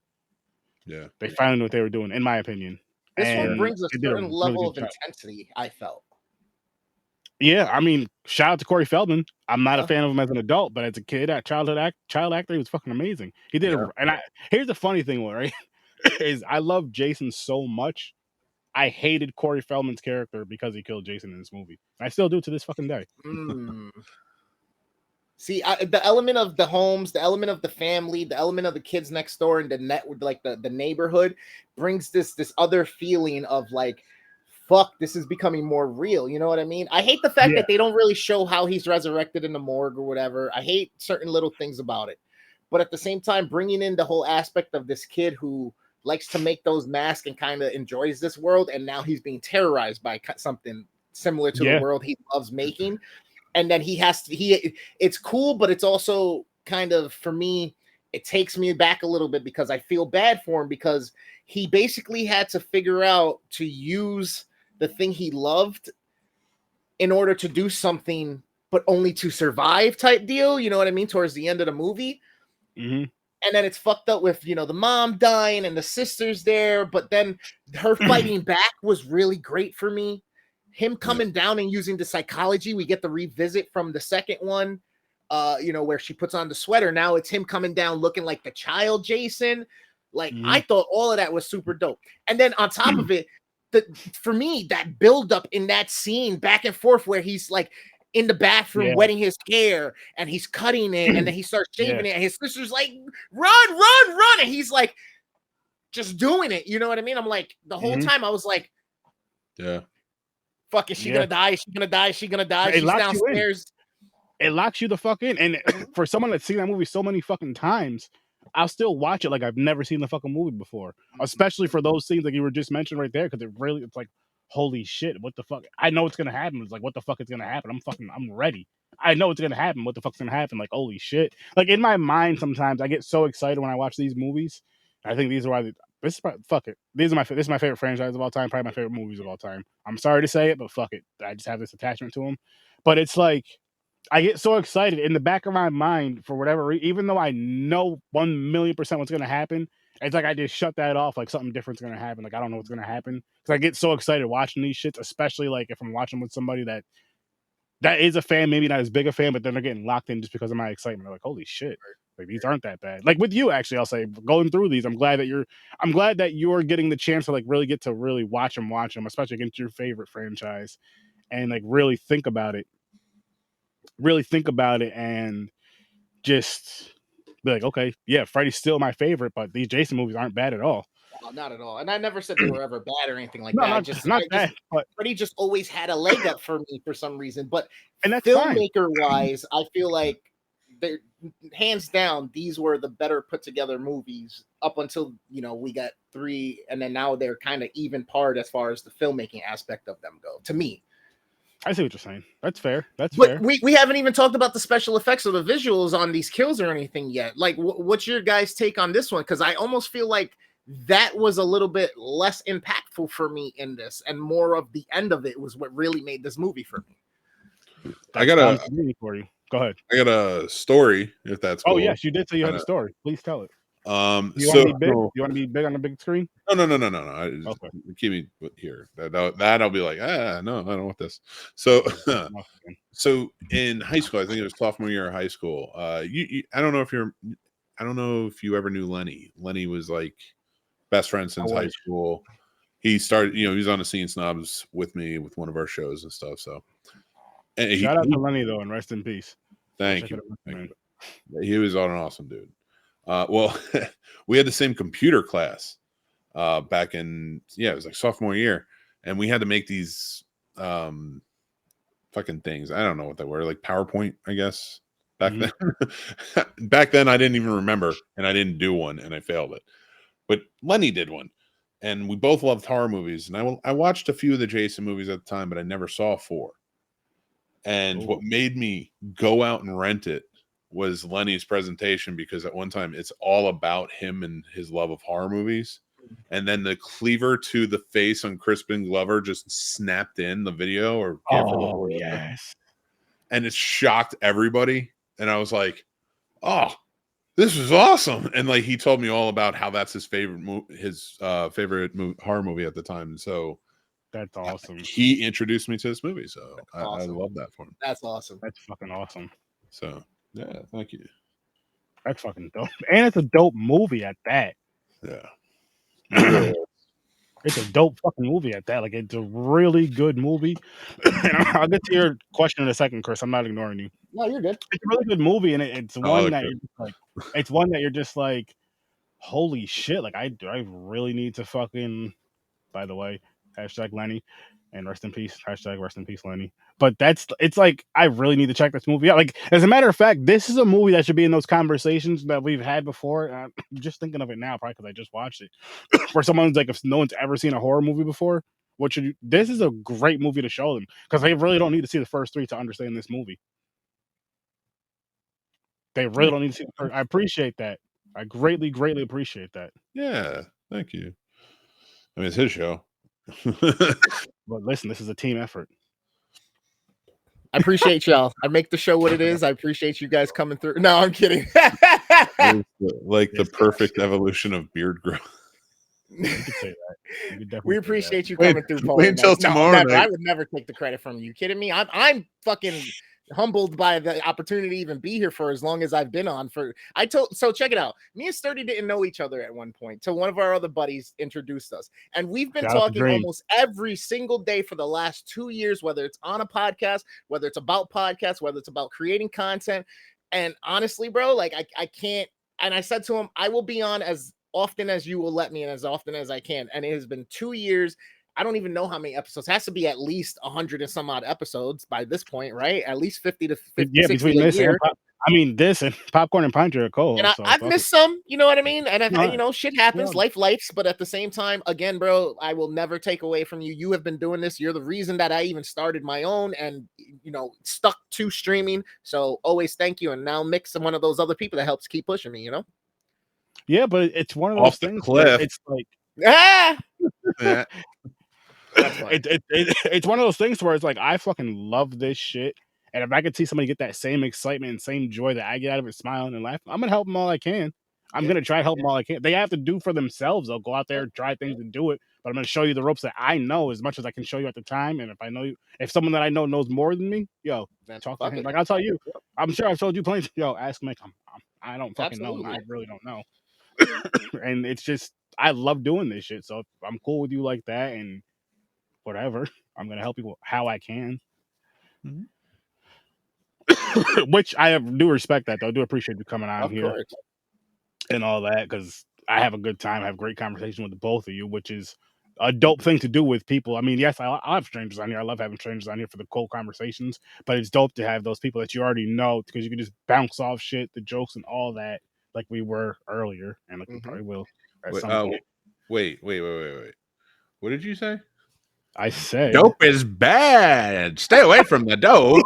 Yeah. They finally knew what they were doing, in my opinion. This one brings a certain level of intensity, I felt. Yeah, I mean, shout out to Corey Feldman. I'm not a fan of him as an adult, but as a kid, child actor, he was fucking amazing. He did here's the funny thing, right? is I love Jason so much. I hated Corey Feldman's character because he killed Jason in this movie. I still do to this fucking day. See, the element of the homes, the element of the family, the element of the kids next door, and the neighborhood brings this other feeling of like, fuck, this is becoming more real. You know what I mean? I hate the fact that they don't really show how he's resurrected in the morgue or whatever. I hate certain little things about it. But at the same time, bringing in the whole aspect of this kid who likes to make those masks and kind of enjoys this world, and now he's being terrorized by something similar to the world he loves making. And then it's cool, but it's also kind of, for me, it takes me back a little bit because I feel bad for him because he basically had to figure out to use the thing he loved in order to do something, but only to survive type deal. You know what I mean? Towards the end of the movie. Mm-hmm. And then it's fucked up with, the mom dying and the sisters there, but then her fighting back was really great for me. Him coming down and using the psychology, we get the revisit from the second one, where she puts on the sweater. Now it's him coming down looking like the child Jason. Like, I thought all of that was super dope. And then on top of it, for me, that buildup in that scene back and forth where he's like in the bathroom wetting his hair and he's cutting it and then he starts shaving it and his sister's like, run, and he's like just doing it. You know what I mean? I'm like, the whole time I was like, fuck, is she gonna die? Is she gonna die? Is she gonna die? She's downstairs. It locks you the fuck in. And for someone that's seen that movie so many fucking times, I'll still watch it like I've never seen the fucking movie before. Especially for those scenes like you were just mentioning right there, because it's like, holy shit, what the fuck? I know it's gonna happen. It's like, what the fuck is gonna happen? I'm ready. I know it's gonna happen. What the fuck's gonna happen? Like, holy shit. Like, in my mind, sometimes I get so excited when I watch these movies. I think these are why this is my favorite franchise of all time, probably my favorite movies of all time. I'm sorry to say it, but fuck it. I just have this attachment to them. But it's like, I get so excited in the back of my mind for whatever reason, even though I know 1,000,000% what's going to happen. It's like I just shut that off, like something different's going to happen. Like, I don't know what's going to happen. Because I get so excited watching these shits, especially like if I'm watching with somebody that that is a fan, maybe not as big a fan, but then they're getting locked in just because of my excitement. They're like, holy shit. Like these aren't that bad. Like with you, actually, I'll say going through these, I'm glad that you're getting the chance to like really get to really watch them, especially against your favorite franchise, and like really think about it, and just be like, okay, yeah, Freddy's still my favorite, but these Jason movies aren't bad at all. No, not at all. And I never said they were ever bad or anything like No, that. not bad, but Freddy just always had a leg up for me for some reason. But and that's fine. filmmaker wise, I feel like they're hands down, these were the better put together movies up until we got 3, and then now they're kind of even part as far as the filmmaking aspect of them go. To me, I see what you're saying. That's fair. But fair. We haven't even talked about the special effects or the visuals on these kills or anything yet. Like, what's your guys' take on this one? Because I almost feel like that was a little bit less impactful for me in this, and more of the end of it was what really made this movie for me. I got a for you. Go ahead. I got a story, if that's cool. Oh yes, you did say you had a story. Please tell it. You want to be big? You want to be big on the big screen? No. Okay. Keep me here. That I'll be like, no, I don't want this. So, so in high school, I think it was sophomore year of high school. I don't know if you ever knew Lenny. Lenny was like best friend since high school. He started, he was on the Scene Snobs with me with one of our shows and stuff. So, and shout out to Lenny though, and rest in peace. Thank you. He was an awesome dude. Well, we had the same computer class back in, it was like sophomore year, and we had to make these fucking things. I don't know what they were, like PowerPoint, I guess. Back then, I didn't even remember, and I didn't do one, and I failed it. But Lenny did one, and we both loved horror movies. And I watched a few of the Jason movies at the time, but I never saw 4. And what made me go out and rent it was Lenny's presentation, because at one time it's all about him and his love of horror movies. And then the cleaver to the face on Crispin Glover just snapped in the video. Yes. And it shocked everybody. And I was like, oh, this is awesome. And like, he told me all about how that's his favorite horror movie at the time. And so that's awesome. He introduced me to this movie. So I love that for him. That's awesome. That's fucking awesome. So yeah, thank you. That's fucking dope. And it's a dope movie at that. Yeah. It's a dope fucking movie at that. Like, it's a really good movie. And I'll get to your question in a second, Chris. I'm not ignoring you. No, you're good. It's a really good movie, and it's one that you're just like, it's one that you're just like, holy shit! Like, I really need to fucking. By the way, hashtag Lenny, and rest in peace. Hashtag rest in peace, Lenny. But it's like, I really need to check this movie out. Like, as a matter of fact, this is a movie that should be in those conversations that we've had before. I'm just thinking of it now, probably because I just watched it. For someone's like, if no one's ever seen a horror movie before, this is a great movie to show them, because they really don't need to see the first 3 to understand this movie. They really don't need to see the first. I appreciate that. I greatly appreciate that. Yeah, thank you. I mean, it's his show. But listen, this is a team effort. I appreciate y'all. I make the show what it is. I appreciate you guys coming through. No, I'm kidding. Like the perfect evolution of beard growth. You could say that. We appreciate you coming through. Wait until tomorrow. I would never take the credit from you. You kidding me? I'm fucking humbled by the opportunity to even be here for as long as I've been on. So check it out. Me and Sturdy didn't know each other at one point till one of our other buddies introduced us, and we've been talking almost every single day for the last 2 years, whether it's on a podcast, whether it's about podcasts, whether it's about creating content. And honestly, bro, like I can't. And I said to him, I will be on as often as you will let me and as often as I can. And it has been 2 years. I don't even know how many episodes. It has to be at least 100 and some odd episodes by this point, right? At least 50 to 50. Yeah, between this and this and Popcorn and Pine are cool. And I've missed some, you know what I mean? And shit happens, life. But at the same time, again, bro, I will never take away from you. You have been doing this. You're the reason that I even started my own and, stuck to streaming. So always thank you. And now Mick's one of those other people that helps keep pushing me, Yeah, but it's one of those things. It's like, Yeah. It's one of those things where it's like, I fucking love this shit, and if I could see somebody get that same excitement and same joy that I get out of it, smiling and laughing, I'm gonna help them all I can. I'm gonna try to help them all I can. They have to do for themselves. They'll go out there, try things, and do it. but I'm going to show you the ropes that I know as much as I can show you at the time. And if I know you, if someone that I know knows more than me, yo, Then talk to fuck him. it. Like I'll tell you, Yep. I'm sure I've told you plenty. Yo, ask Mick. I don't fucking know. And I Absolutely. really don't know. And it's just, I love doing this shit. So if I'm cool with you like that and whatever, I'm going to help you how I can. Mhm. Which do respect that, though. I do appreciate you coming on Of here course. and all that, because I have a good time. I have great conversation with the both of you, which is a dope thing to do with people. I mean, yes, I have strangers on here. I love having strangers on here for the cold conversations, but it's dope to have those people that you already know because you can just bounce off shit, the jokes and all that, like we were earlier, and like we probably will at Wait, some point. wait. What did you say? I said Dope is bad. Stay away from the dope.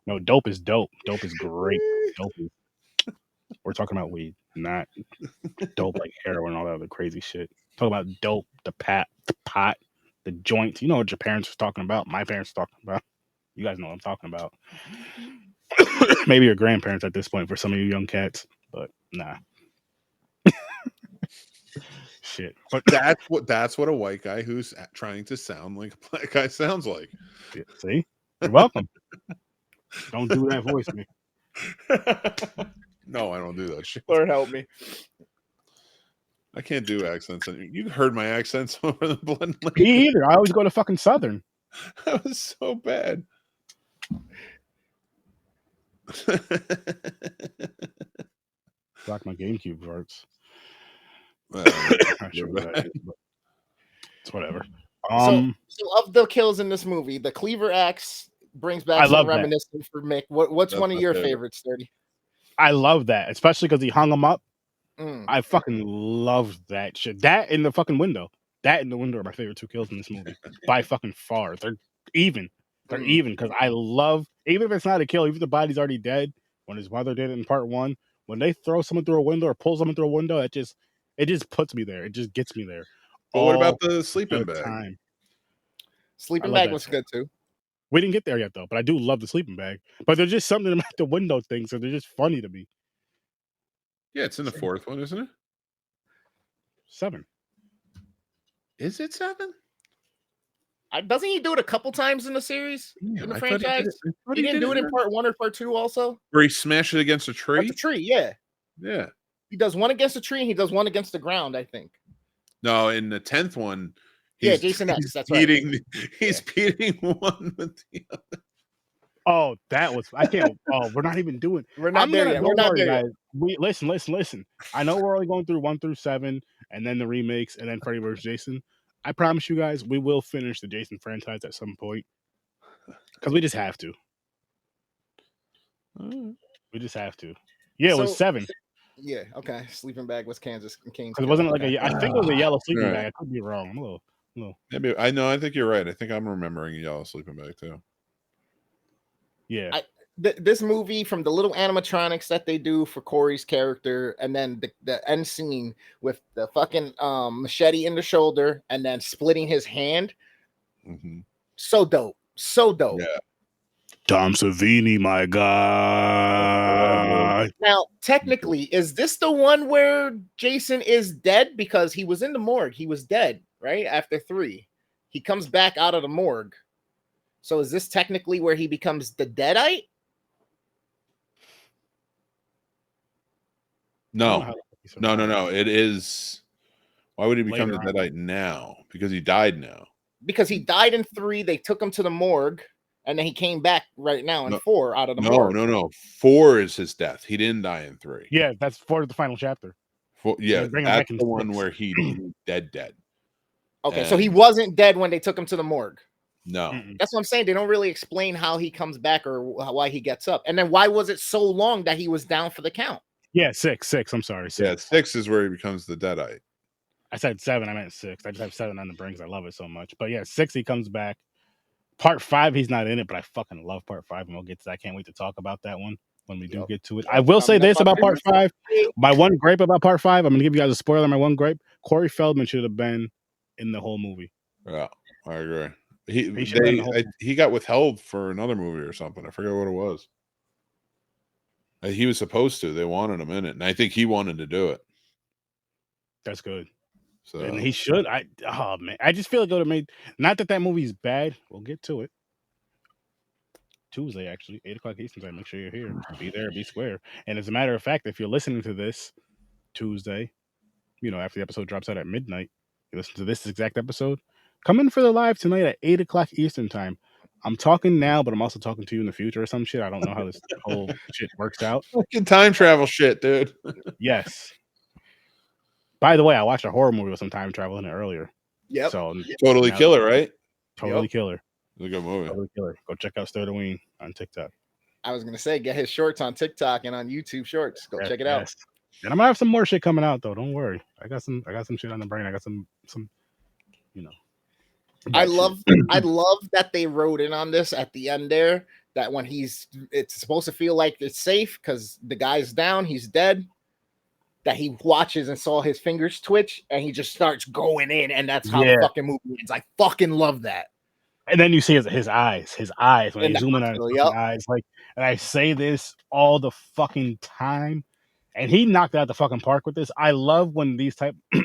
no, dope is dope. Dope is great. Dope is. We're talking about weed, not dope like heroin and all that other crazy shit. Talking about dope, the pot, the joints. You know what your parents were talking about. My parents were talking about. You guys know what I'm talking about. Maybe your grandparents at this point for some of you young cats, but nah. Shit. But That's what a white guy who's trying to sound like a black guy sounds like. see, you're welcome. Don't do that voice, man. No, I don't do that shit. Lord help me. I can't do accents. You heard my accents over the blend. Me either. I always go to fucking Southern. That was so bad. Like my GameCube parts. Well, Not sure what that is, but it's whatever. So of the kills in this movie, the cleaver axe brings back I some love that. reminiscence for Mick. What's That's one of my your favorite. favorites, 30? I love that, especially because he hung him up. Mm. I fucking love that shit. That in the fucking window. That in the window are my favorite two kills in this movie by fucking far. They're even. They're even because I love, even if it's not a kill, even if the body's already dead, when his mother did it in part one, when they throw someone through a window or pull someone through a window, it just puts me there. It just gets me there. But what about all the sleeping the bag? time. Sleeping I love bag that was shit. good too. We didn't get there yet though, but I do love the sleeping bag. But there's just something about the window thing, so they're just funny to me. Yeah, it's in the fourth one, isn't it? 7. Is it 7? Doesn't he do it a couple times in the series? Yeah, In the I thought franchise? he He didn't do it in there. part 1 or part 2 also? Where he smashed it against a tree. That's a tree, yeah. Yeah. He does one against the tree and he does one against the ground, I think. No, in the 10th one, Yeah, Jason X, that's right. He's beating one with the other. Oh, that was I can't. Oh, we're not even doing. We're not there yet. We're not there yet. We listen. I know we're only going through 1 through 7, and then the remakes, and then Freddy vs. Jason. I promise you guys, we will finish the Jason franchise at some point because we just have to. We just have to. Yeah, it was 7. Yeah, okay. Sleeping bag was Kansas Kings. Because it wasn't like okay. I think it was a yellow sleeping Right. bag. I could be wrong. I'm a little. Maybe I know. I think you're right. I think I'm remembering Yellow Sleeping Bag too. Yeah. This movie, from the little animatronics that they do for Corey's character, and then the end scene with the fucking machete in the shoulder and then splitting his hand. Mm-hmm. So dope. So dope. Yeah. Tom Savini, my guy. Now, technically, is this the one where Jason is dead? Because he was in the morgue. He was dead, right? After 3. He comes back out of the morgue. So is this technically where he becomes the Deadite? No. It is. Why would he become Later the Deadite now? Because he died now. Because he died in 3. They took him to the morgue. And then he came back right now in 4 out of the morgue. No. 4 is his death. He didn't die in 3. Yeah, that's 4 the final chapter. 4, yeah, bring him that's back in the one 6. where he dead. Okay, so he wasn't dead when they took him to the morgue. No. That's what I'm saying. They don't really explain how he comes back or why he gets up. And then why was it so long that he was down for the count? Yeah, 6. I'm sorry. 6. Yeah, 6 is where he becomes the Deadite. I said 7. I meant 6. I just have 7 on the brain because I love it so much. But yeah, 6, he comes back. Part 5, he's not in it, but I fucking love part 5, and we'll get to that. I can't wait to talk about that one when we do get to it. I will say this about part 5. My one gripe about part 5, I'm going to give you guys a spoiler. My one gripe, Corey Feldman should have been in the whole movie. Yeah, I agree. He got withheld for another movie or something. I forget what it was. He was supposed to. They wanted him in it, and I think he wanted to do it. That's good. So And he should. Oh man, I just feel like it would have made. Not that movie's bad. We'll get to it. Tuesday, actually, 8:00 Eastern time. Make sure you're here. Be there. Be square. And as a matter of fact, if you're listening to this Tuesday, after the episode drops out at midnight, you listen to this exact episode. Come in for the live tonight at 8:00 Eastern time. I'm talking now, but I'm also talking to you in the future or some shit. I don't know how this whole shit works out. fucking time travel shit, dude. Yes. By the way, I watched a horror movie with some time travel in it earlier. Yep. So Totally now- killer, right? Totally Yep. killer. It's a good movie. Totally killer. Go check out Sterling on TikTok. I was gonna say, get his shorts on TikTok and on YouTube Shorts. Go check it out. Yes. And I'm gonna have some more shit coming out though. Don't worry. I got some shit on the brain. I got some I shit. love that they wrote in on this at the end there. That when it's supposed to feel like it's safe because the guy's down, he's dead. That he watches and saw his fingers twitch, and he just starts going in, and that's how the fucking movie ends. I fucking love that. And then you see his eyes when In they the zoom in on his hospital, fucking eyes. Like, and I say this all the fucking time. And he knocked it out the fucking park with this. I love when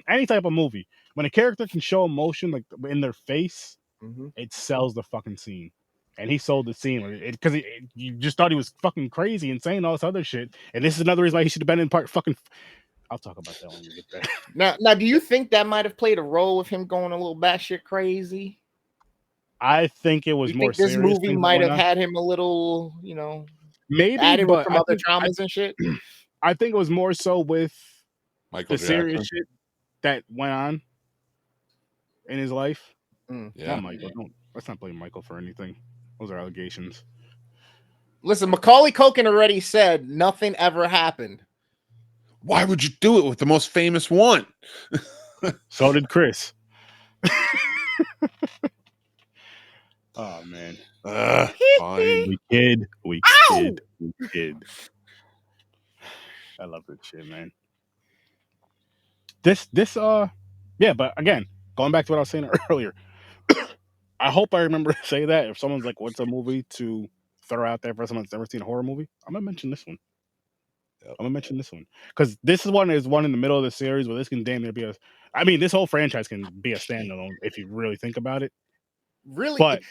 any type of movie, when a character can show emotion like in their face, it sells the fucking scene. And he sold the scene because you just thought he was fucking crazy and saying all this other shit. And this is another reason why he should have been in part fucking. I'll talk about that when we get there. Now, do you think that might have played a role with him going a little batshit crazy? I think it was You more. think this serious movie things might going have on. had him a little, Maybe added with but some other traumas and shit? I think it was more so with Michael the serious Jackson. shit that went on in his life. Yeah. Not Michael. Let's not blame Michael for anything. Those are allegations. Listen, Macaulay Culkin already said nothing ever happened. Why would you do it with the most famous one? So did Chris. Oh man. Fine. We kid. I love this shit, man. Yeah, but again, going back to what I was saying earlier, I hope I remember to say that if someone's like, what's a movie to throw out there for someone that's never seen a horror movie, I'm gonna mention this one. Yep. I'm gonna mention this one because this one is one in the middle of the series where this can damn near be this whole franchise can be a standalone if you really think about it. Really? But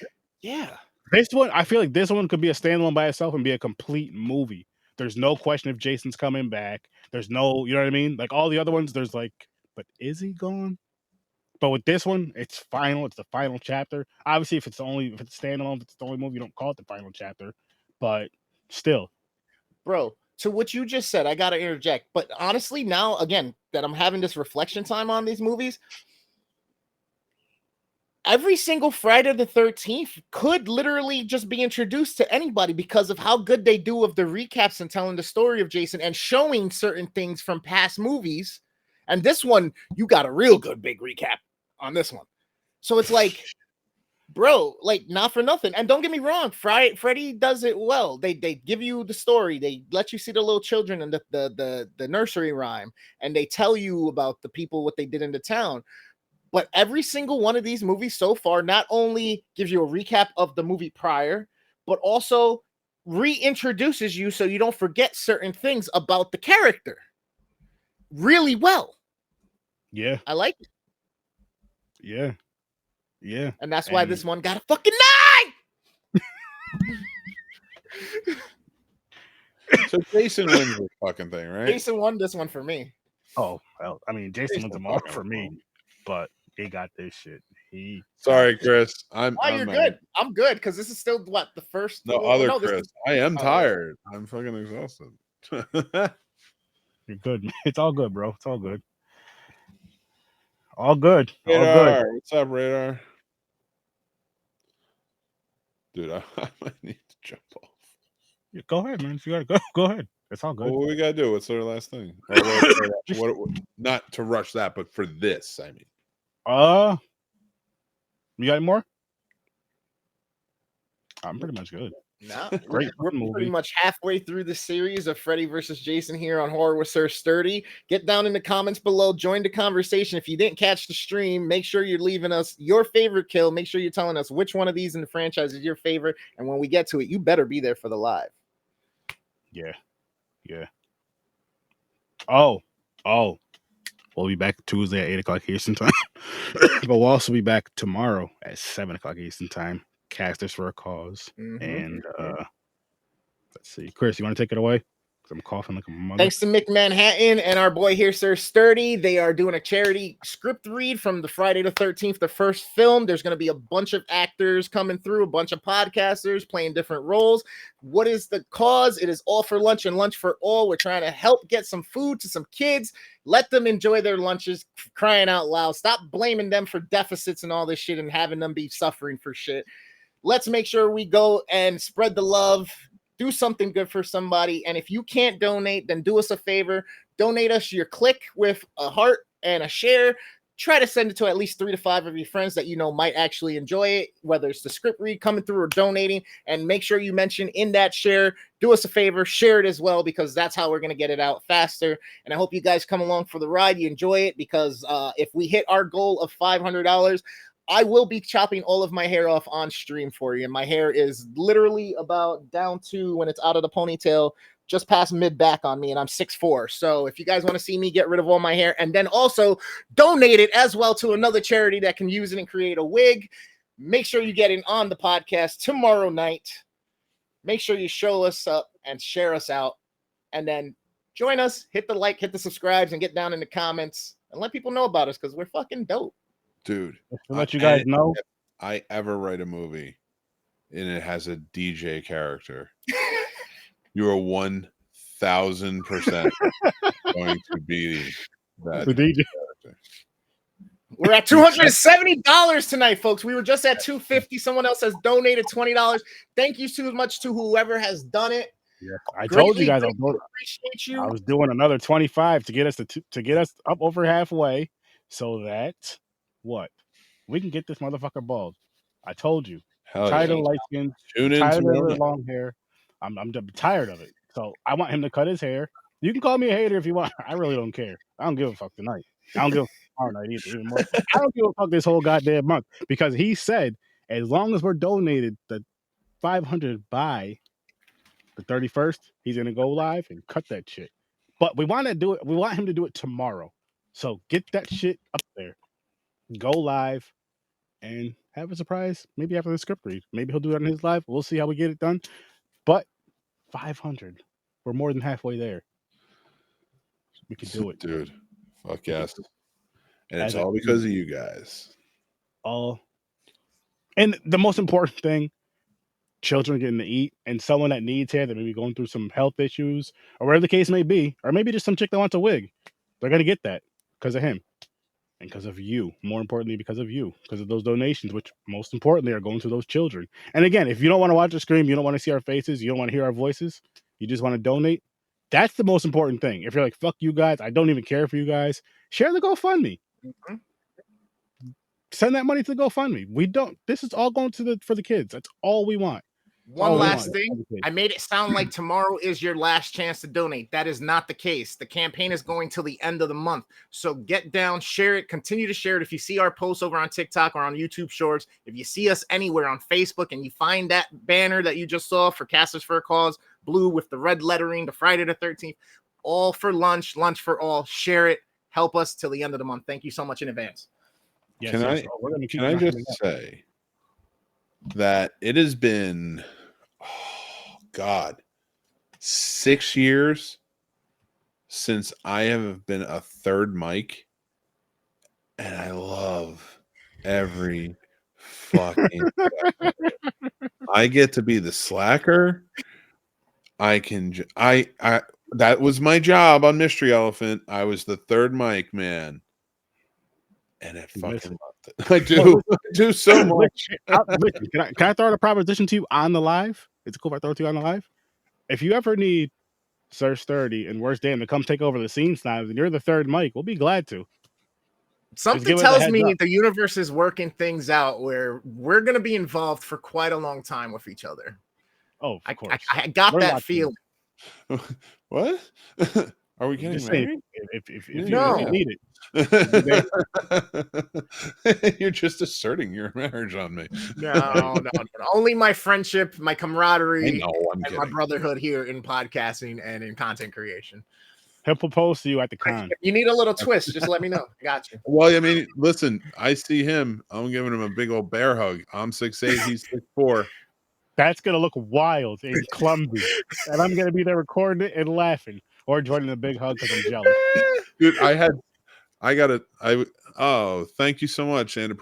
yeah. this one, I feel like this one could be a standalone by itself and be a complete movie. There's no question if Jason's coming back. There's no, you know what I mean? Like all the other ones, there's like, but is he gone? But with this one, it's final. It's the final chapter. Obviously, if it's standalone, if it's the only movie, you don't call it the final chapter. But still. Bro, to what you just said, I got to interject. But honestly, now, again, that I'm having this reflection time on these movies, every single Friday the 13th could literally just be introduced to anybody because of how good they do of the recaps and telling the story of Jason and showing certain things from past movies. And this one, you got a real good big recap on this one. So it's like, bro, like not for nothing. And don't get me wrong, Freddy does it well. They give you the story. They let you see the little children and the nursery rhyme, and they tell you about the people, what they did in the town. But every single one of these movies so far not only gives you a recap of the movie prior, but also reintroduces you so you don't forget certain things about the character really well. Yeah. I like it. Yeah. Yeah. And that's why And- this one got a fucking 9! So Jason wins this fucking thing, right? Jason won this one for me. Oh, well, Jason Jason wins them all fucking for me, won. but he got this shit. Sorry, Chris. I'm You're good. I'm good because this is still what the first. No, this Chris. is- I am Oh. tired. I'm fucking exhausted. You're good, man. It's all good, bro. It's all good. All good. All good. Radar. What's up, Radar? Dude, I might need to jump off. Yeah, go ahead, man. If you gotta go, go ahead. It's all good. Well, what we gotta do? What's our last thing? Not to rush that, but for this, I mean. You got any more? I'm pretty much good. No, Great we're movie. pretty much halfway through the series of Freddy versus Jason here on Horror with Sir Sturdy. Get down in the comments below, join the conversation. If you didn't catch the stream, make sure you're leaving us your favorite kill. Make sure you're telling us which one of these in the franchise is your favorite. And when we get to it, you better be there for the live. Yeah. Yeah. Oh. We'll be back Tuesday at 8 o'clock Eastern time. But we'll also be back tomorrow at 7 o'clock Eastern time. Casters for a Cause. And let's see. Chris, you want to take it away? I'm coughing like a mother. Thanks to Mick Manhattan and our boy here, Sir Sturdy. They are doing a charity script read from the Friday the 13th, the first film. There's going to be a bunch of actors coming through, a bunch of podcasters playing different roles. What is the cause? It is All for Lunch and Lunch for All. We're trying to help get some food to some kids. Let them enjoy their lunches, crying out loud. Stop blaming them for deficits and all this shit and having them be suffering for shit. Let's make sure we go and spread the love. Do something good for somebody. And if you can't donate, then do us a favor. Donate us your click with a heart and a share. Try to send it to at least 3 to 5 of your friends that you know might actually enjoy it, whether it's the script read coming through or donating. And make sure you mention in that share, do us a favor, share it as well, because that's how we're going to get it out faster. And I hope you guys come along for the ride. You enjoy it, because if we hit our goal of $500, I will be chopping all of my hair off on stream for you. And my hair is literally about down to, when it's out of the ponytail, just past mid back on me. And I'm 6'4". So if you guys want to see me get rid of all my hair and then also donate it as well to another charity that can use it and create a wig, make sure you get in on the podcast tomorrow night. Make sure you show us up and share us out. And then join us, hit the like, hit the subscribes, and get down in the comments and let people know about us, because we're fucking dope. Dude, To let you guys know, if I ever write a movie and it has a DJ character, you are 1,000% going to be that the DJ. character. We're at $270 tonight, folks. We were just at $250. Someone else has donated $20. Thank you so much to whoever has done it. Yeah, I told you guys appreciate you. I was doing another 25 to get us to get us up over halfway, so that we can get this motherfucker bald. I told you. Tired of light skin, tired of the long hair. I'm tired of it. So I want him to cut his hair. You can call me a hater if you want. I really don't care. I don't give a fuck tonight. I don't give a fuck tomorrow night either. Even more. I don't give a fuck this whole goddamn month, because he said as long as we're donated the 500 by the 31st, he's gonna go live and cut that shit. But we want to do it. We want him to do it tomorrow. So get that shit up there. Go live and have a surprise. Maybe after the script read. Maybe he'll do it on his live. We'll see how we get it done. But 500, we're more than halfway there. We can do it, dude. Fuck yes. And it's all because of you guys. And the most important thing, children getting to eat, and someone that needs hair, that may be going through some health issues or whatever the case may be, or maybe just some chick that wants a wig, they're gonna get that because of him and because of you. More importantly, because of you, because of those donations, which most importantly are going to those children. And again, if you don't want to watch the stream, you don't want to see our faces, you don't want to hear our voices, you just want to donate, that's the most important thing. If you're like, fuck you guys, I don't even care for you guys, share the GoFundMe. Mm-hmm. Send that money to the GoFundMe. We don't. This is all going for the kids. That's all we want. One last thing. I made it sound like tomorrow is your last chance to donate. That is not the case. The campaign is going till the end of the month. So get down, share it, continue to share it. If you see our posts over on TikTok or on YouTube Shorts, if you see us anywhere on Facebook and you find that banner that you just saw for Casters for a Cause, blue with the red lettering, the Friday the 13th, all for lunch, lunch for all, share it. Help us till the end of the month. Thank you so much in advance. Yes, can I just say that it has been, 6 years since I have been a third mic, and I love every fucking I get to be the slacker. That was my job on Mystery Elephant. I was the third mic man. And I fucking loved it. I do so much. Can I throw out a proposition to you on the live? Is it cool if I throw it to you on the live? If you ever need Sir Sturdy and Worst Dan to come take over the scene snobs and you're the third mic, we'll be glad to. Something tells me the universe is working things out where we're going to be involved for quite a long time with each other. Oh, of course. I got that feeling. What? Are we getting married? If you need it. You're just asserting your marriage on me. No. Only my friendship, my camaraderie, and my brotherhood here in podcasting and in content creation. He'll propose to you at the con. If you need a little twist, just let me know. I got you. Well, I mean, listen, I see him. I'm giving him a big old bear hug. I'm 6'8", he's 6'4". That's gonna look wild and clumsy, and I'm gonna be there recording it and laughing or joining the big hug because I'm jealous. Dude, oh, thank you so much, Anna.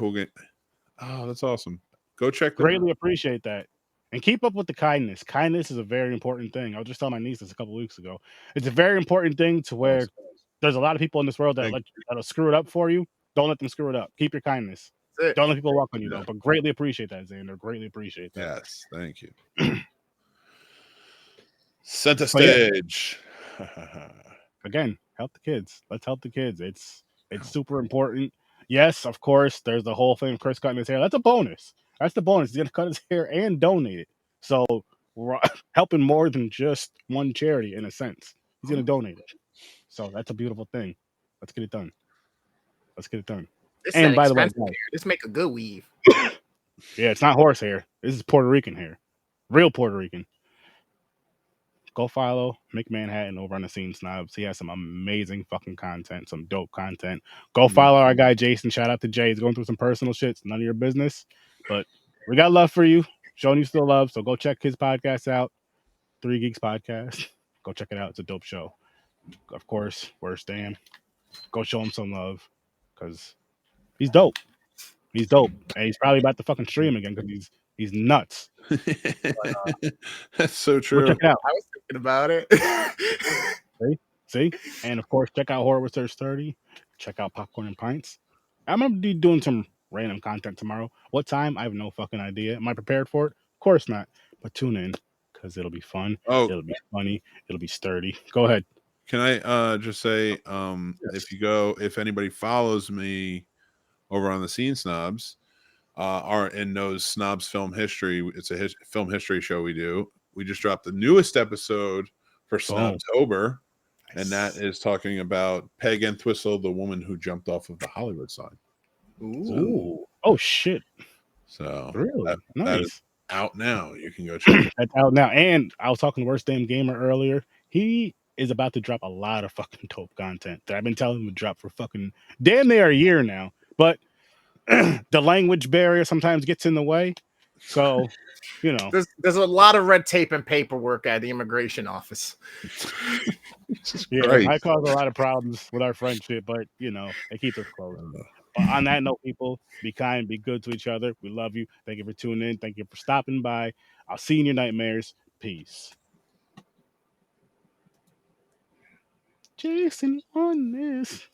Oh, that's awesome. Go check them Greatly out. appreciate that. And keep up with the kindness. Kindness is a very important thing. I was just telling my niece this a couple weeks ago. It's a very important thing to where there's a lot of people in this world that'll screw it up for you. Don't let them screw it up. Keep your kindness. Don't let people walk on you, though. But greatly appreciate that, Xander. Greatly appreciate that. Yes, thank you. Center stage. Again, help the kids. Let's help the kids. It's super important. Yes, of course, there's the whole thing of Chris cutting his hair. That's a bonus. That's the bonus. He's going to cut his hair and donate it. So we're helping more than just one charity in a sense. He's going to donate it. So that's a beautiful thing. Let's get it done. Let's get it done. This and by the way, this make a good weave. Yeah, it's not horse hair. This is Puerto Rican hair. Real Puerto Rican. Go follow Mick Manhattan over on the Scene Snobs. He has some amazing fucking content, some dope content. Go follow our guy Jason. Shout out to Jay. He's going through some personal shit. It's none of your business. But we got love for you. Showing you still love. So go check his podcast out. 3 Geeks Podcast. Go check it out. It's a dope show. Of course, where's Dan? Go show him some love. Because he's dope. He's dope. And he's probably about to fucking stream again because he's nuts. That's so true. Go check it out. I was thinking about it. See? And of course, check out Horror Research 30. Check out Popcorn and Pints. I'm going to be doing some random content tomorrow. What time? I have no fucking idea. Am I prepared for it? Of course not. But tune in because it'll be fun. Oh, it'll be funny. It'll be sturdy. Go ahead. Can I just say, if anybody follows me over on the Scene Snobs, and knows Snobs Film History, it's a film history show we do. We just dropped the newest episode for Snobtober, and that is talking about Peg Entwistle, the woman who jumped off of the Hollywood sign. Ooh. Oh shit! So really nice. That is out now. You can go check it. That's out now. And I was talking to Worst Damn Gamer earlier. He is about to drop a lot of fucking dope content that I've been telling him to drop for fucking damn near a year now. But the language barrier sometimes gets in the way. So, there's a lot of red tape and paperwork at the immigration office. Yeah, it might cause a lot of problems with our friendship, but it keeps us close. On that note, people, be kind, be good to each other. We love you. Thank you for tuning in. Thank you for stopping by. I'll see you in your nightmares. Peace. Jason on this.